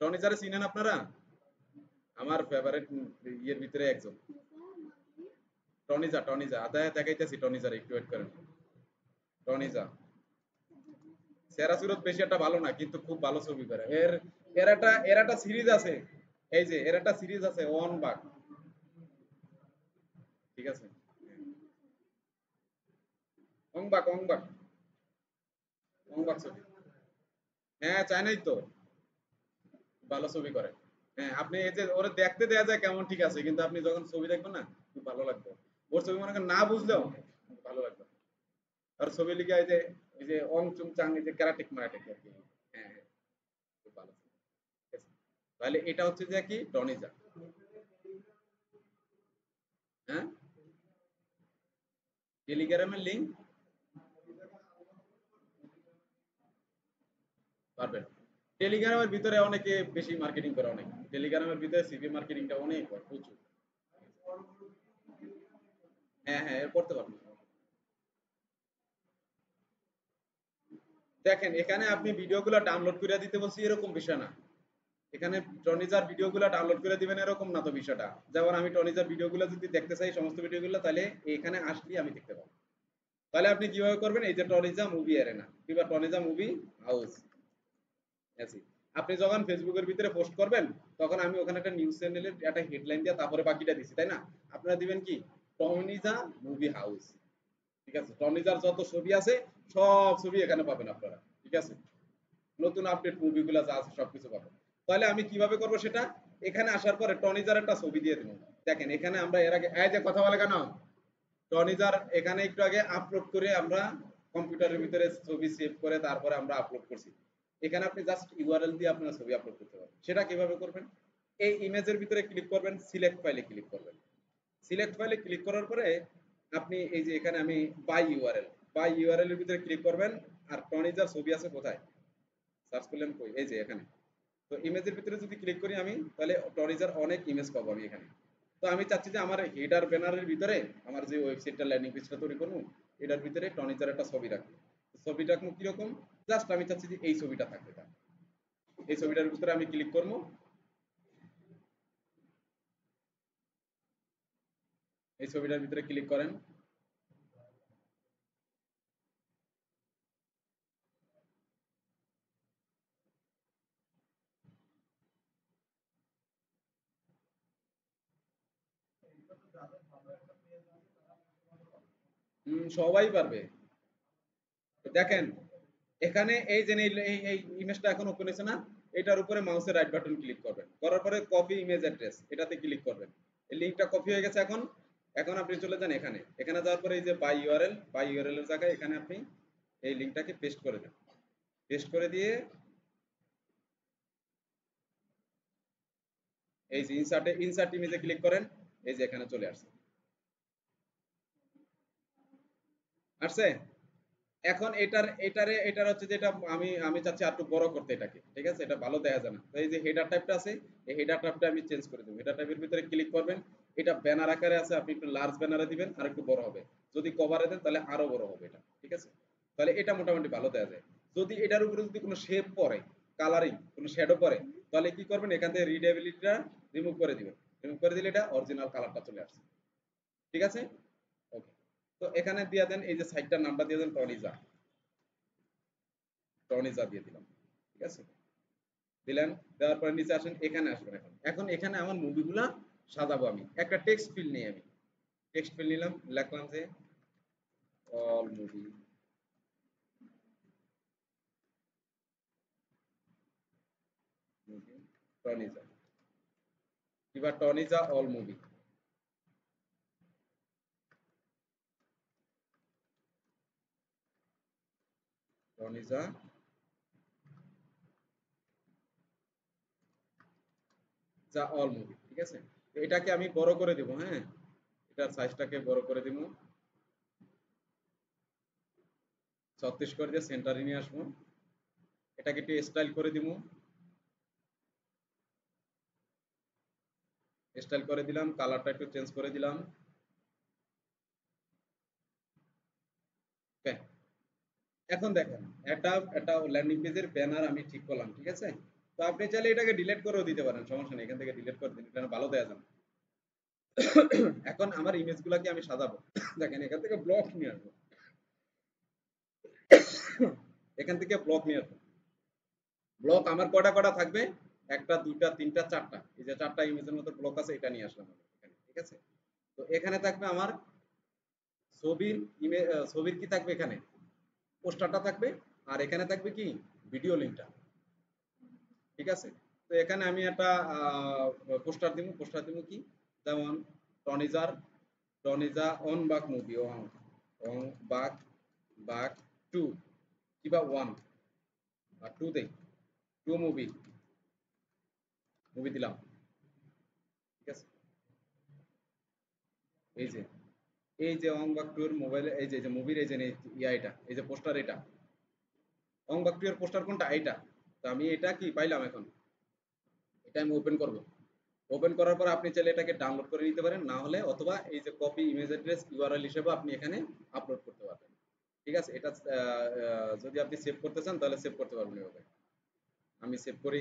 টনিজারে চিনেন আপনারা, আমার ফেভারিট ইয়ের ভিতরে একজন, টনিজা, টনিজা আদায় দেখাইতেছি, টনিজার একটু ওয়েট করেন। টনিজা সেরা সুরত বেশি একটা ভালো না, কিন্তু খুব ভালো ছবি করে। এর একটা সিরিজ আছে, এই যে এর একটা সিরিজ আছে ওয়ান বাক, ঠিক আছে, অংবাক, অংবাক, অংবাক ছবি, হ্যাঁ চাইনাই তো, ভালো ছবি করে। হ্যাঁ আপনি এই যে ওরে দেখতে দেয়া যায় কেমন, ঠিক আছে, কিন্তু আপনি যখন ছবি দেখবেন না খুব ভালো লাগবে, ওর ছবি মনে করেন না বুঝলেও ভালো লাগবে। আর ছবি লিখে এই যে অং চুং চাং, এই যে ক্যারাটেক মারাটেক আর কি, হ্যাঁ হ্যাঁ, খুব ভালো ছবি, ঠিক আছে। তাহলে এটা হচ্ছে যে কি টনিজা, হ্যাঁ, টেলিগ্রামের লিঙ্ক পারবেন। টেলিগ্রামের ভিতরে অনেকে বেশি মার্কেটিং করে, অনেক টেলিগ্রামের ভিতরে সিভি মার্কেটিংটা অনেক হয়, প্রচুর। হ্যাঁ হ্যাঁ, এর করতে পারবেন। দেখেন এখানে আপনি ভিডিওগুলো ডাউনলোড করে দিতে বলছি এরকম বিষয় না, এখানে টনিজার ভিডিওগুলো ডাউনলোড করে দিবেন এরকম না তো বিষয়টা। যেমন আমি টনিজার ভিডিওগুলো যদি দেখতে চাই সমস্ত ভিডিওগুলো, তাহলে এখানে আসলে আমি দেখতে পাবো। তাহলে আপনি কিভাবে করবেন, এই যে টনিজা মুভি এরেনা কিংবা টনিজা মুভি হাউস আছে, আপনি যখন ফেসবুকের ভিতরে পোস্ট করবেন তখন আমি ওখানে একটা নিউজ চ্যানেলের একটা হেডলাইন দিয়ে তারপরে বাকিটা দিছি, তাই না? আপনারা দিবেন কি টনিজা মুভি হাউস, ঠিক আছে, টনিজার যত ছবি আছে সব ছবি এখানে পাবেন আপনারা, ঠিক আছে, নতুন আপডেট মুভিগুলো যা আছে সবকিছু পাবেন। তাহলে আমি কিভাবে করব সেটা, এখানে আসার পরে টনিজার একটা ছবি দিয়ে দেবো। দেখেন এখানে আমরা এর আগে এই যে কথা বলে কেন, টনিজার এখানে একটু আগে আপলোড করে আমরা কম্পিউটারের ভিতরে ছবি সেভ করে তারপরে আমরা আপলোড করছি। এখানে আপনি জাস্ট ইউআরএল দিয়ে আপনার ছবি আপলোড করতে পারবেন। সেটা কিভাবে করবেন, এই ইমেজের ভিতরে ক্লিক করবেন, সিলেক্ট ফাইলে ক্লিক করবেন, সিলেক্ট ফাইলে ক্লিক করার পরে আপনি এই যে এখানে আমি বাই ইউআরএল এর ভিতরে ক্লিক করবেন, আর টনিজার ছবি আছে কোথায়, সার্চ করলেন কই, এই যে এখানে। তো ইমেজের ভিতরে যদি ক্লিক করি আমি তাহলে টরিজার অনেক ইমেজ পাবো আমি এখানে, তো আমি চাচ্ছি যে আমার হেডার ব্যানারের ভিতরে আমার যে ওয়েবসাইটটা ল্যান্ডিং পেজটা তৈরি করবো এটার ভিতরে টনিজার একটা ছবি রাখবো। ছবিটা কিরকম, জাস্ট আমি চাচ্ছি যে এই ছবিটা থাকবে তার। এই ছবিটার ভিতরে আমি ক্লিক করবো, এই ছবিটার ভিতরে ক্লিক করেন। সবাই পারবে। দেখেন এখানে এই যে এই ইমেজটা এখন ওপেন হয়েছে না, এটার উপরে মাউসের রাইট বাটন ক্লিক করবেন, করার পরে কপি ইমেজ অ্যাড্রেস এটাতে ক্লিক করবেন। এই লিংকটা কপি হয়ে গেছে। এখন এখন আপনি চলে যান এখানে, এখানে যাওয়ার পরে এই যে বাই ইউআরএল এর জায়গায় এখানে আপনি এই লিংকটাকে পেস্ট করে দেন। পেস্ট করে দিয়ে এই যে ইনসার্ট ইমেজে ক্লিক করেন, এই যে এখানে চলে আসছে। আসছে। এখন এটার হচ্ছে যেটা আমি আমি চাচ্ছি আর একটু বড় করতে এটাকে, ঠিক আছে, এটা ভালো দেখা যায় না। তো এই যে হেডার টাইপটা আছে, এই হেডার টাইপটা আমি চেঞ্জ করে দেব। হেডার টাইপের ভিতরে ক্লিক করবেন, এটা ব্যানার আকারে আছে, আপনি একটু লার্জ ব্যানারে দিবেন আর একটু বড় হবে। যদি কভারে দেন তাহলে আরো বড় হবে এটা, ঠিক আছে। তাহলে এটা মোটামুটি ভালো দেখা যায়। যদি এটার উপরে যদি কোনো শেপ পড়ে, কালারিং কোনো শ্যাডো পড়ে, তাহলে কি করবেন, এখান থেকে রিডেবিলিটিটা রিমুভ করে দিবেন। রিমুভ করে দিলে এটা অরিজিনাল কালারটা চলে আসছে, ঠিক আছে। ওকে, তো এখানে দিয়ে দেন এই যে সাইটটার নামটা দিয়ে দেন টনিজা, টনিজা দিয়ে দিলাম, ঠিক আছে। দিলেন, দেওয়ার পরে নিচে আসেন, এখানে আসবেন। এখন এখন এখানে আমার মুভিগুলা সাজাবো। আমি একটা টেক্সট ফিল নিই, আমি টেক্সট ফিল নিলাম, লিখলাম যে অল মুভি, মুভি টনিজা, কিংবা টনিজা অল মুভি, টনিজা যা অল মুভি, ঠিক আছে। এটাকে আমি বড় করে দেব, হ্যাঁ, এটার সাইজটাকে বড় করে দিব, 36 করে দিয়ে সেন্টারে নিয়ে আসবো। এটাকে একটু স্টাইল করে দিব, স্টাইল করে দিলাম, কালারটা একটু চেঞ্জ করে দিলাম। ওকে, এখন দেখেন একটা একটা ল্যান্ডিং পেজের ব্যানার আমি ঠিক করলাম, ঠিক আছে। তো আপনি চাইলে এটাকে ডিলিট করেও দিতে পারেন, সমস্যা নেই, এখান থেকে ডিলিট করে দিন, এটা ভালো দেয়া যাবে। এখন আমার ইমেজগুলোকে আমি সাজাবো। দেখেন এখান থেকে ব্লক নিয়ে আসবো, এখান থেকে ব্লক নিয়ে আসবো। ব্লক আমার কটা কটা থাকবে, একটা দুইটা তিনটা চারটা, এই যে চারটা ইমেজের মতো ব্লক আছে, এটা নিয়ে আসলাম এখানে, ঠিক আছে। তো এখানে থাকবে আমার ছবির ছবির কি থাকবে, এখানে পোস্টারটা থাকবে, আর এখানে থাকবে কি ভিডিও লিঙ্কটা, ঠিক আছে। তো এখানে আমি একটা পোস্টার দিব কি, যেমন টনিজার, টনিজা অন বাক মুভি, অন বাক, বাক টু, কিবা ওয়ান আর টু দেই, টু মুভি, মুভি দিলাম, ঠিক আছে। এই যে এই যে অং বাক টু এর মোবাইলে এই যে মুভির এই যে এটা এই যে পোস্টার, এটা অং বাক টু এর পোস্টার কোনটা, এইটা। তো আমি এটা কি পাইলাম, এখন এটা আমি ওপেন করব। ওপেন করার পর আপনি চাইলে এটাকে ডাউনলোড করে নিতে পারেন, না হলে অথবা এই যে কপি ইমেজ অ্যাড্রেস ইউআরএল হিসেবে আপনি এখানে আপলোড করতে পারবেন, ঠিক আছে। এটা যদি আপনি সেভ করতে চান তাহলে সেভ করতে পারবেন এভাবে। আমি সেভ করি,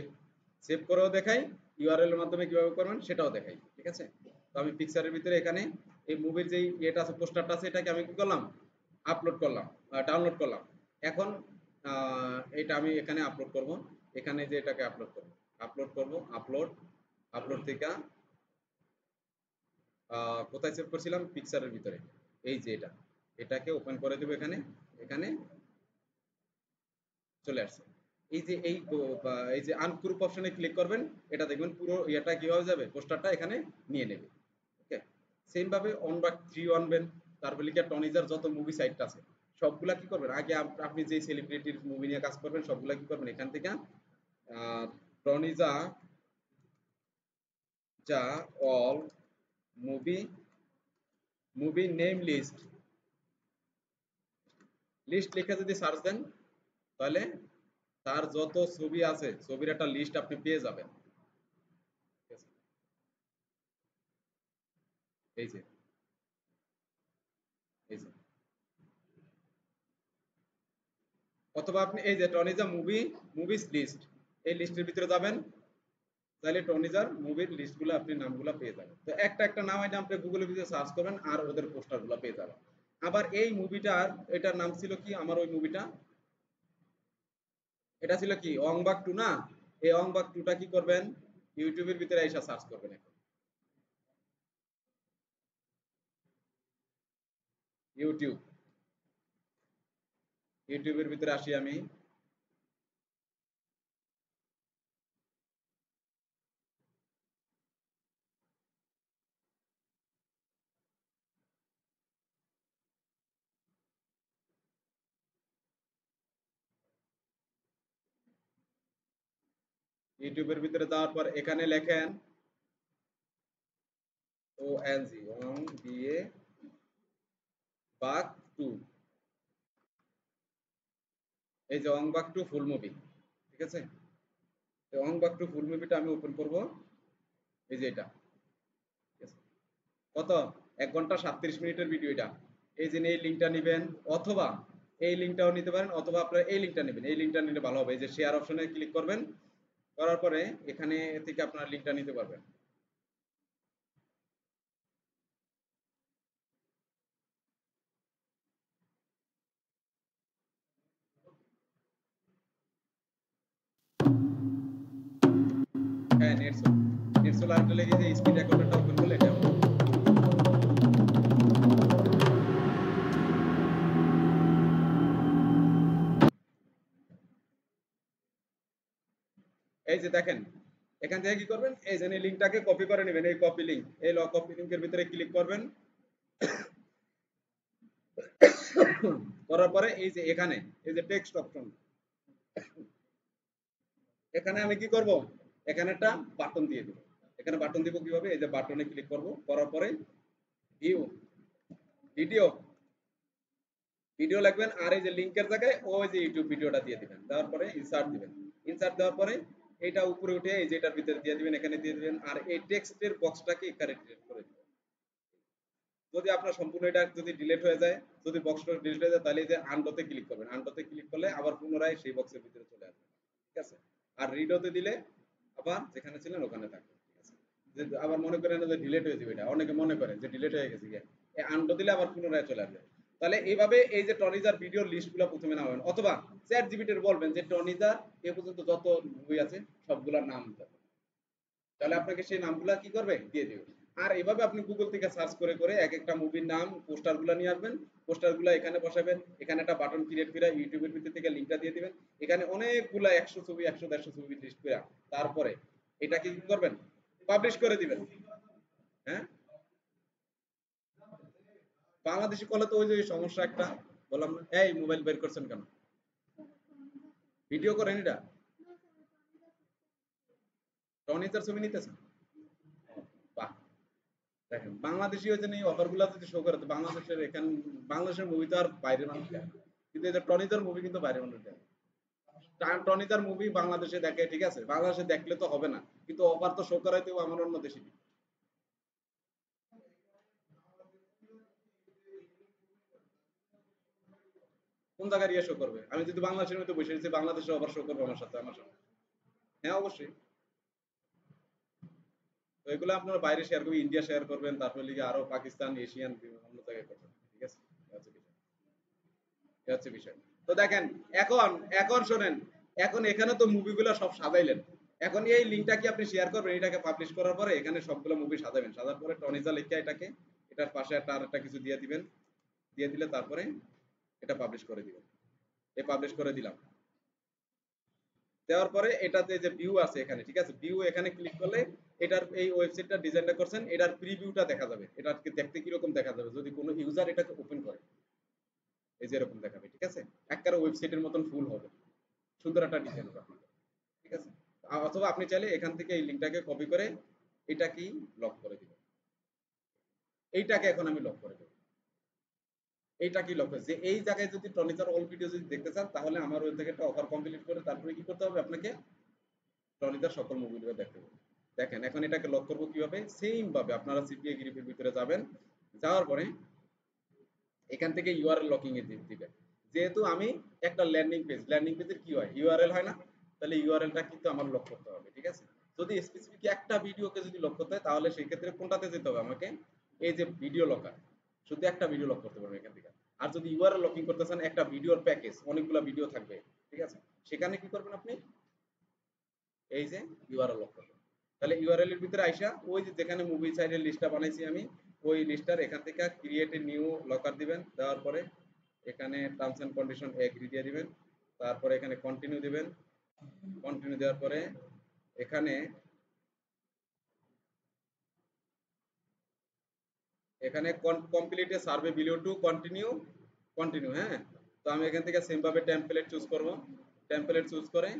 সেভ করেও দেখাই, ইউআরএল এর মাধ্যমে কিভাবে করবেন সেটাও দেখাই, ঠিক আছে। তো আমি পিকচারের ভিতরে এখানে এই মুভির যেই এটা আছে, পোস্টারটা আছে, এটাকে আমি কি করলাম, আপলোড করলাম, ডাউনলোড করলাম। এখন এটা আমি এখানে আপলোড করব, এখানে যে এটাকে আপলোড করব, আপলোড, আপলোড থেকে কোথায় সেভ করছিলাম, পিকচারের ভিতরে, এই যে এটা, এটাকে ওপেন করে দেব এখানে, এখানে চলে আসছে। এই যে এই যে আনগ্রুপ অপশনে ক্লিক করবেন, এটা দেখবেন পুরো এটা কি হয়ে যাবে, পোস্টারটা এখানে নিয়ে নেবে। ওকে, সেম ভাবে অন বা 3 আনবেন, তারপর লিখে টনিজার যত মুভি সাইট আছে সবগুলা কি করবেন, আগে আপনি যে সেলিব্রিটির মুভি নিয়ে কাজ করবেন সবগুলা কি করবেন, এখান থেকে টনিজা যা all movie, movie name list, list লিখে যদি সার্চ দেন তাহলে তার যত ছবি আছে ছবির একটা লিস্ট আপনি পেয়ে যাবেন, ঠিক আছে? এই যে এই যে অথবা আপনি এই যে টনিজা মুভিস লিস্ট, এই লিস্টের ভিতরে যাবেন, তাহলে টনিজার মুভির লিস্টগুলো আপনি নামগুলো পেয়ে যাবেন। তো একটা একটা নাম এটা আপনি গুগলের ভিতরে সার্চ করবেন আর ওদের পোস্টারগুলো পেয়ে যাবেন। আবার এই মুভিটার এটার নাম ছিল কি, আমার ওই মুভিটা এটা ছিল কি অংবাক টু না, এই অংবাক টুটা কি করবেন, ইউটিউবের ভিতরে এসে সার্চ করবেন এখন। ইউটিউব, ইউটিউবের ভিতরে আসি আমি। ইউটিউবের ভিতরে যাওয়ার পর এখানে লেখেন ও এন জি ওং বিএ বাক টু, এই যে অং বাক টু ফুল মুভি, ঠিক আছে। অং বাক টু ফুল মুভিটা আমি ওপেন করব, এই যে এটা, ঠিক আছে? কত 1 ঘন্টা 37 মিনিটের ভিডিও এটা। এই যে এই লিঙ্কটা নেবেন, অথবা এই লিঙ্কটাও নিতে পারেন, অথবা আপনারা এই লিঙ্কটা নেবেন, এই লিঙ্কটা নিলে ভালো হবে। এই যে শেয়ার অপশনে ক্লিক করবেন, করার পরে এখানে থেকে আপনারা লিঙ্কটা নিতে পারবেন। হ্যাঁ নেট সোলার লেগে যে স্পিড রেকর্ডারটা ওপেন করলে এটা হবে। এই যে দেখেন এখান থেকে কি করবেন, এই যে লিঙ্কটাকে কপি করে নেবেন, এই কপি লিঙ্ক, এই কপি লিঙ্কের ভিতরে ক্লিক করবেন, করার পরে এই যে এখানে এই যে টেক্সট অপশন, এখানে আমি কি করব, এখানে একটা বাটন দিয়ে দেব। এখানে বাটন দিব কিভাবে, এই যে বাটনে ক্লিক করব, করার পরে ভিউ ভিডিও, ভিডিও লিখবেন আর এই যে লিংকের জায়গায় ওই যে ইউটিউব ভিডিওটা দিয়ে দিবেন, দেওয়ার পরে ইনসার্ট দিবেন। ইনসার্ট দেওয়ার পরে এটা উপরে উঠে এই যে এটার ভিতরে দিয়ে দিবেন, এখানে দিয়ে দিবেন, আর এই টেক্সটের বক্সটাকে এখানে ডিলিট করে দিবেন। যদি আপনার সম্পূর্ণ এটা যদি ডিলিট হয়ে যায়, যদি বক্সটা ডিলিট হয়ে যায়, তাহলে এই যে আনডোতে ক্লিক করবেন, আনডোতে ক্লিক করলে আবার পুনরায় সেই বক্সের ভিতরে চলে আসবে, ঠিক আছে। আর রিডোতে দিলে আবার যেখানে ছিলেন ওখানে থাকবে, ঠিক আছে। যে আবার মনে করেন যে ডিলিট হয়ে যাবে, এটা অনেকে মনে করেন যে ডিলিট হয়ে গেছে, এই আনডো দিলে আবার পুনরায় চলে আসবে। তাহলে এইভাবে এই যে টনিজার ভিডিওর লিস্টগুলো প্রথমে নামাবেন, অথবা চ্যাট জিপিটির বলবেন যে টনিজার এ পর্যন্ত যত মুভি আছে সবগুলোর নাম দেবে, তাহলে আপনাকে সেই নামগুলা কি করবে দিয়ে দিবে। আর এভাবে আপনি গুগল থেকে সার্চ করে করে এক একটা মুভির নাম পোস্টারগুলো নিয়ে আসবেন, পোস্টারগুলো এখানে বসাবেন, এখানে একটা বাটন ক্রিয়েট করে ইউটিউবের ভিতর থেকে লিঙ্কটা দিয়ে দিবেন, এখানে অনেকগুলা 100 ছবি 100 150 ছবি লিস্ট করে তারপরে এটাকে কি করবেন, পাবলিশ করে দিবেন। হ্যাঁ বাংলাদেশি কলে তো ওই যে সমস্যা একটা বললাম না, এই মোবাইল বের করছেন কেন, ভিডিও করেন এটা, টনিজার ছবি নিতেছেন, বাহ। দেখেন বাংলাদেশি হয়েছে এই অফারগুলো যদি শো করে, তো বাংলাদেশের এখান বাংলাদেশের মুভি তো আর বাইরের মানুষ দেখে না। কিন্তু এই যে টনিজার মুভি কিন্তু বাইরের মানুষ দেখে, টনিজার মুভি বাংলাদেশে দেখে, ঠিক আছে, বাংলাদেশে দেখলে তো হবে না, কিন্তু অফার তো শো করাইতে হবে আমার অন্য দেশে। কোন জায়গায় ইয়ে শো করবে, আমি যদি বাংলাদেশের মধ্যে বসে আছি বাংলাদেশে অফার শো করবে আমার সাথে, আমার সাথে। হ্যাঁ অবশ্যই। তো এগুলো আপনারা বাইরে শেয়ার করবেন, ইন্ডিয়া শেয়ার করবেন, তারপরে লিগে আরো পাকিস্তান এশিয়ান অন্য জায়গায় করবেন, ঠিক আছে। এই হচ্ছে বিষয়, এই হচ্ছে বিষয়। তো দেখেন এখন, এখন শোনেন, এখন এখানে তো মুভিগুলো সব সাজাইলেন, এখন এই লিঙ্কটা কি আপনি শেয়ার করবেন, এটাকে পাবলিশ করার পরে এখানে সবগুলো মুভি সাজাবেন, সাজার পরে টনিজা লিখে এটাকে এটার পাশে একটা আর একটা কিছু দিয়ে দিবেন, দিয়ে দিলে তারপরে এটা পাবলিশ করে দিবেন। এই পাবলিশ করে দিলাম, দেওয়ার পরে এটাতে যে ভিউ আছে এখানে, ঠিক আছে, ভিউ এখানে ক্লিক করলে এটার এই ওয়েবসাইটটা ডিজাইনটা করছেন, এটার প্রিভিউটা দেখা যাবে, এটা দেখতে কিরকম দেখা যাবে যদি কোনো ইউজার এটাকে ওপেন করে, এই যে এরকম দেখাবে, ঠিক আছে। একবারে ওয়েবসাইটের মতন ফুল হবে, সুন্দর একটা ডিজাইন হবে আপনার, ঠিক আছে। অথবা আপনি চাইলে এখান থেকে এই লিঙ্কটাকে কপি করে এটা কি লক করে দিবেন, এইটাকে এখন আমি লক করে দেবো। এইটা কি লক যে এই জায়গায় যদি টনিজার অল ভিডিও যদি দেখতে চান, তাহলে আমার ওই থেকে একটা অফার কমপ্লিট করে তারপরে কি করতে হবে আপনাকে, টনিজার সকল মুভিগুলো দেখতে হবে। দেখেন এখন এটাকে লক করব কিভাবে, সেম ভাবে আপনারা সিপিএ গ্রিপের ভিতরে যাবেন, যাওয়ার পরে এখান থেকে ইউআরএল লকিং এ দিবেন। যেহেতু আমি একটা ল্যান্ডিং পেজের কি হয়, ইউআরএল হয় না, তাহলে ইউআরএলটা কিন্তু আমার লক করতে হবে, ঠিক আছে। যদি স্পেসিফিক একটা ভিডিওকে যদি লক করতে হয় তাহলে সেই ক্ষেত্রে কোনটাতে যেতে হবে আমাকে, এই যে ভিডিও লকার, শুধু একটা ভিডিও লক করতে পারবেন এখান থেকে। আর যদি ইউআরএল লকিং করতে চান একটা ভিডিওর প্যাকেজ, অনেকগুলো ভিডিও থাকবে, ঠিক আছে, সেখানে কি করবেন আপনি, এই যে ইউআরএল লক করবেন। তাহলে ইউআরএল এর ভিতরে আইসা ওই যে যেখানে মুভি সাইটের লিস্টটা বানাইছি আমি, ওই লিস্টটার এখান থেকে ক্রিয়েট এ নিউ লকার দিবেন, দেওয়ার পরে এখানে টার্মস এন্ড কন্ডিশন এগ্রি দিয়ে দিবেন, তারপরে এখানে কন্টিনিউ দিবেন, কন্টিনিউ দেওয়ার পরে এখানে এখানে complete a survey below to continue, continue, হ্যাঁ। তো আমি এখান থেকে সেম ভাবে টেমপ্লেট চুজ করব, টেমপ্লেট চুজ করে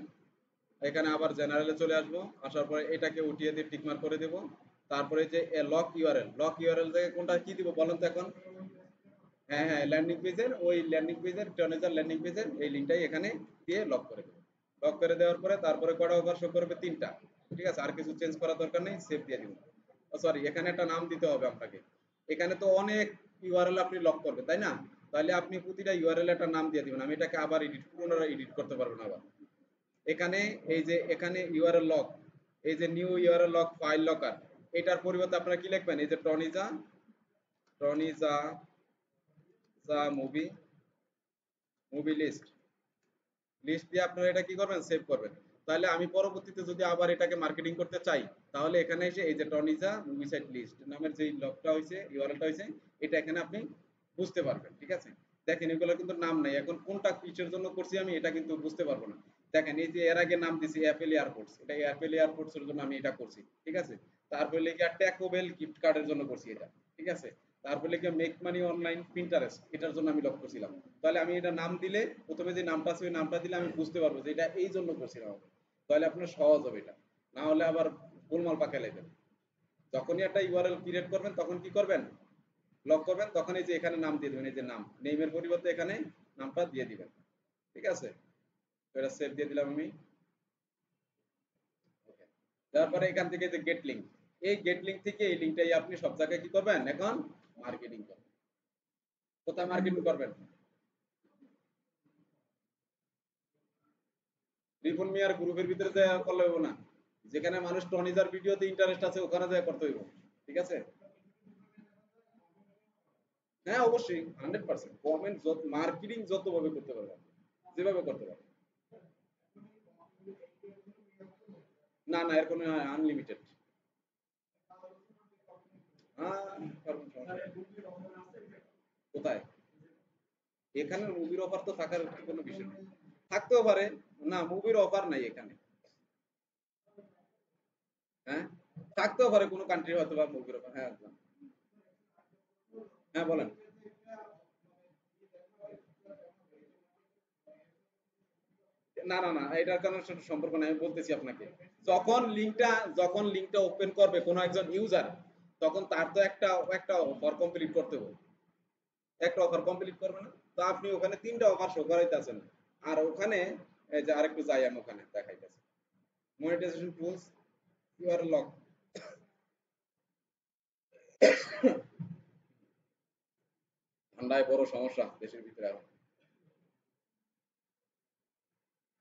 এখানে আবার জেনারেলে চলে আসবো, আসার পরে এটাকে উঠিয়ে দিয়ে টিক মার্ক করে দেব। তারপরে যে লক ইউআরএল থেকে কোনটা কি দিব বলেন তো এখন, হ্যাঁ হ্যাঁ ল্যান্ডিং পেজের, ওই ল্যান্ডিং পেজের টনেজার ল্যান্ডিং পেজের এই লিংকটাই এখানে দিয়ে লক করে দেব। লক করে দেওয়ার পরে তারপরে কটা ওভার শো করবে, তিনটা, ঠিক আছে, আর কিছু চেঞ্জ করার দরকার নেই, সেভ দিয়ে দিব। সরি, এখানে একটা নাম দিতে হবে আপনাকে। এখানে তো অনেক ইউআরএল আপনি লক করবেন তাই না, তাহলে আপনি প্রতিটা ইউআরএল একটা নাম দিয়ে দিবেন। আমি এটাকে আবার পুনরায় এডিট করতে পারবো না আবার। এখানে এই যে এখানে ইউআরএল লক, এই যে new URL lock file locker, এটার পরিবর্তে আপনারা কি লিখবেন, এই যে টনিজা মুভি লিস্ট দিয়ে আপনারা এটা কি করবেন, সেভ করবেন। তাহলে আমি পরবর্তীতে যদি আবার এটাকে মার্কেটিং করতে চাই, তাহলে এখানে এসে এই যে টনিজা মুভি সাইট লিস্ট নামের যে লকটা হয়েছে, ইউআরএলটা হয়েছে, এটা এখানে আপনি বুঝতে পারবেন, ঠিক আছে। দেখেন এগুলো কিন্তু নাম নাই, এখন কোনটা কিসের জন্য করছি আমি এটা কিন্তু বুঝতে পারবো না। দেখেন এই যে এর আগে নাম দিছি অ্যাপেল এয়ারপোর্টস, এটা অ্যাপেল এয়ারপোর্টস এর জন্য আমি এটা করছি, ঠিক আছে। তারপরে লিখে ট্যাকোবেল গিফট কার্ডের জন্য করছি এটা, ঠিক আছে। তারপরে লিখে মেক মানি অনলাইন প্রিন্টারেস্ট, এটার জন্য আমি লক করছিলাম। তাহলে আমি এটা নাম দিলে, প্রথমে যে নামটা আছে ওই নামটা দিলে আমি বুঝতে পারবো যে এটা এই জন্য করছিলাম। তাহলে আপনার সহজ হবে এটা, না হলে আবার গোলমাল পাকে লাগবে। যখনই একটা ইউআরএল ক্রিয়েট করবেন তখন কি করবেন, লক করবেন, তখন এই যে এখানে নাম দিয়ে দিবেন, এই যে নাম, নেমের পরিবর্তে এখানে নামটা দিয়ে দিবেন, ঠিক আছে। তো এটা সেভ দিয়ে দিলাম আমি। ওকে, তারপরে এখান থেকে যে গেট লিংক, এই গেট লিংক থেকে এই লিংকটাই আপনি সব জায়গায় কি করবেন, এখন মার্কেটিং করবেন। কোথায় মার্কেটিং করবেন, রিপন মিয়ার গ্রুপের ভিতরে যায় করলে হইব না, যেখানে মানুষ টনিজার ভিডিওতে ইন্টারেস্ট আছে ওখানে যায় করতে হইব, ঠিক আছে। হ্যাঁ অবশ্যই 100% কমেন্ট যত মার্কেটিং যতভাবে করতে পারবেন, যেভাবে করতে পারবেন। না না এর কোনো আনলিমিটেড। কোথায়, এখানে মুভির অফার তো থাকার কোনো বিষয় নেই, থাকতেও পারে। না মুভির অফার নাই এখানে, হ্যাঁ থাকতেও পারে কোনো কান্ট্রি হয়তো বা মুভির অফার, হ্যাঁ হ্যাঁ বলেন। না না না এটার কারণে সাথে সম্পর্ক নাই, আমি বলতেছি আপনাকে। যখন লিংকটা যখন লিংকটা ওপেন করবে কোনো একজন ইউজার, তখন তার তো একটা একটা অফার কমপ্লিট করতে হবে, একটা অফার কমপ্লিট করবে না, তো আপনি ওখানে তিনটা অফার শো করাইতেছেন। আর ওখানে এই যে আরেকটু যাই আমি, ওখানে দেখাইতেছি মনিটাইজেশন টুলস, ইউআর লক। ঠান্ডায় বড় সমস্যা দেশের ভিতরে এখন।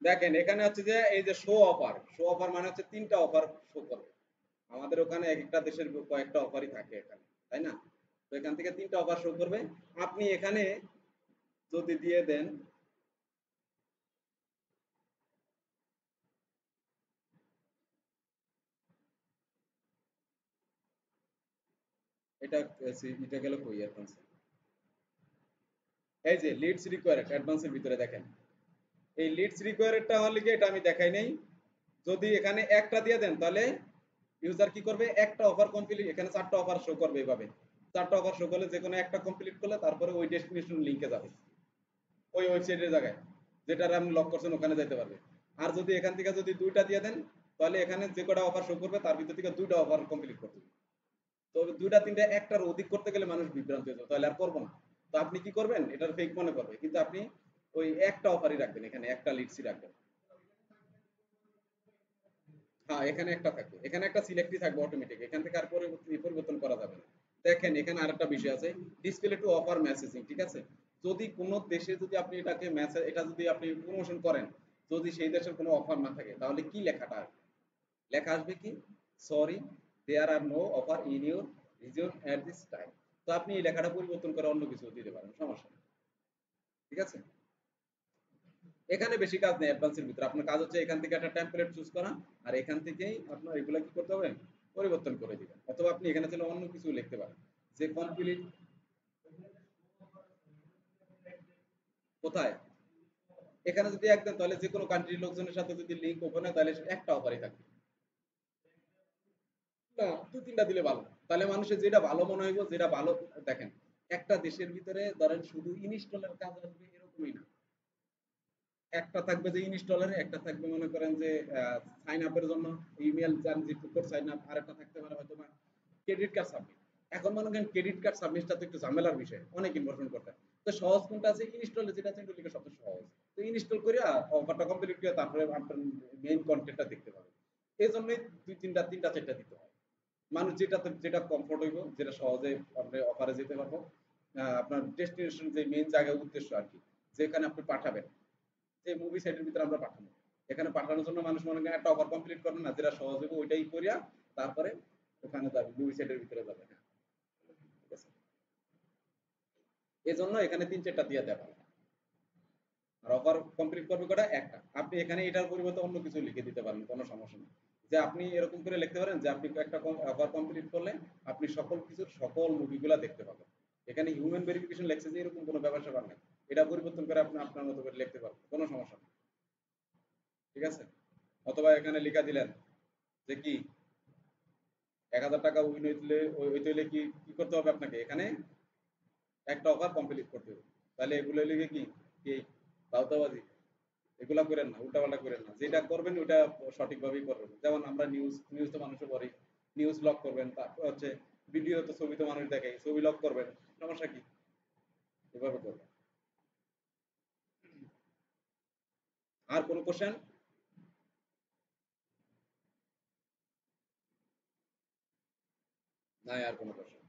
দেখেন এখানে হচ্ছে যে এই যে শো অফার মানে হচ্ছে তিনটা অফার শো করবে। আমাদের ওখানে এক একটা দেশের কয়েকটা অফারই থাকে এখানে, তাই না। তো এখান থেকে তিনটা অফার শো করবে, আপনি এখানে যদি দিয়ে দেন, এটা এটা গেল কই অ্যাডভান্স, এই যে লিডস রিকোয়ার্ড অ্যাডভান্সের ভিতরে দেখেন, এই লিডস রিকোয়ার্ডটা হলে কি এটা আমি দেখাই নাই। যদি এখানে একটা দিয়ে দেন তাহলে ইউজার কি করবে, একটা অফার কমপ্লিট, এখানে চারটা অফার শো করবে এইভাবে, চারটা অফার শো করলে যে কোনো একটা কমপ্লিট করলে তারপরে ওই ডেস্টিনেশন লিংকে যাবে, ওই ওয়েবসাইটের জায়গায় যেটার আপনি লক করছেন ওখানে যেতে পারবে। আর যদি এখান থেকে যদি দুইটা দিয়ে দেন, তাহলে এখানে যে কটা অফার শো করবে তার ভিতর থেকে দুইটা অফার কমপ্লিট করতে হবে। তো দুইটা তিনটা একটার অধিক করতে গেলে মানুষ বিভ্রান্ত হয়ে যাবে, তাহলে আর করবো না। তো আপনি কি করবেন, এটার ফেক মনে করবে, কিন্তু আপনি ওই একটা অফারই রাখবেন, এখানে একটা লিডসই রাখবেন। হ্যাঁ, এখানে একটা থাকবে, এখানে একটা সিলেক্টই থাকবে অটোমেটিক, এখান থেকে আর পরিবর্তন করা যাবে না। দেখেন এখানে আরেকটা বিষয় আছে, ডিসপ্লে টু অফার মেসেজিং, ঠিক আছে? যদি কোনো দেশে যদি আপনি এটাকে মেসেজ, এটা যদি আপনি প্রমোশন করেন, যদি সেই দেশের কোনো অফার না থাকে তাহলে কি লেখাটা আসবে? লেখা আসবে কি, sorry there are no offer in your region at this time. তো আপনি এই লেখাটা পরিবর্তন করে অন্য কিছু দিতে পারেন, সমস্যা নেই, ঠিক আছে? এখানে বেশি কাজ নেই অ্যাডভান্সের ভিতরে, আপনার কাজ হচ্ছে এখান থেকে একটা টেমপ্লেট চুজ করা, আর এখান থেকেই আপনার এগুলা কি করতে হবে, পরিবর্তন করে দিবেন, অথবা আপনি এখানে চলে অন্য কিছু লিখতে পারেন, যে কমপ্লিট। কোথায়? এখানে যদি একদম, তাহলে যে কোনো কান্ট্রির লোকজনের সাথে যদি লিঙ্ক ওপেন হয় তাহলে একটা অফারই থাকবে না, দু তিনটা দিলে ভালো, তাহলে মানুষের যেটা ভালো মনে হইব, যেটা ভালো। দেখেন, একটা দেশের ভিতরে ধরেন শুধু ইনস্টলের কাজ আসবে এরকমই না, একটা থাকবে যে ইনস্টলারে, একটা থাকবে মনে করেন যে সাইন আপের জন্য email transit code sign up, আর একটা থাকতে পারে হয়তো বা ক্রেডিট কার্ড সাবমিট। এখন মনে করেন ক্রেডিট কার্ড সাবমিটটা তো একটু ঝামেলার বিষয়, অনেক ইনফরমেশন করতে হয়। তো সহজ কোনটা আছে, ইনস্টলে যেটা আছে এগুলো সবচেয়ে সহজ। তো ইনস্টল করে অফারটা কমপ্লিট করে তারপরে আপনার মেইন কন্টেন্টটা দেখতে পাবেন। এই জন্যই তিনটা চারটা দিতে হয়। মানুষ যেটা কমফোর্ট হইব, যেটা সহজে আপনি অফারে যেতে পারবো, আপনার ডেস্টিনেশন যে মেইন জায়গা উদ্দেশ্য আর কি, যেখানে আপনি পাঠাবেন, যে মুভি সাইটের ভিতরে আমরা পাঠাবো, এখানে পাঠানোর জন্য মানুষ মনে করেন একটা অফার কমপ্লিট করবে না, যেটা সহজ হবে ওইটাই করিয়া তারপরে ওখানে যাবে, মুভি সাইটের ভিতরে যাবে, হ্যাঁ, ঠিক আছে? এই জন্য এখানে তিন চারটা দিয়ে দেওয়া, আর অফার কমপ্লিট করবে কটা, একটা। আপনি এখানে এটার পরিবর্তে অন্য কিছু লিখে দিতে পারেন, কোনো সমস্যা নেই। যে আপনি এরকম করে লিখতে পারেন যে আপনি একটা অফার কমপ্লিট করলে আপনি সকল কিছুর সকল মুভিগুলা দেখতে পাবেন। এখানে হিউম্যান ভেরিফিকেশন লেখছে যে এরকম কোনো ব্যাপার স্যাপার নেই, এটা পরিবর্তন করে আপনি আপনার মতো করে লিখতে পারবেন, কোনো সমস্যা নেই, ঠিক আছে? অথবা এখানে লিখা দিলেন যে কি ১,০০০ টাকা উইন হইলে, হইতে হইলে কি কি করতে হবে আপনাকে, এখানে একটা অফার কমপ্লিট করতে হবে। তাহলে এগুলো লিখে কি কি বাউতাবাজি, এগুলা করেন না, উল্টাপাল্টা করেন না, যেটা করবেন ওটা সঠিকভাবেই করবেন। যেমন আমরা নিউজ তো মানুষে পড়ি, নিউজ লক করবেন, তারপর হচ্ছে ভিডিও তো, ছবি তো মানুষ দেখে, ছবি লক করবেন, সমস্যা কি, এভাবে করবেন। আর কোনো কোশ্চেন? নাই আর কোনো কোশ্চেন?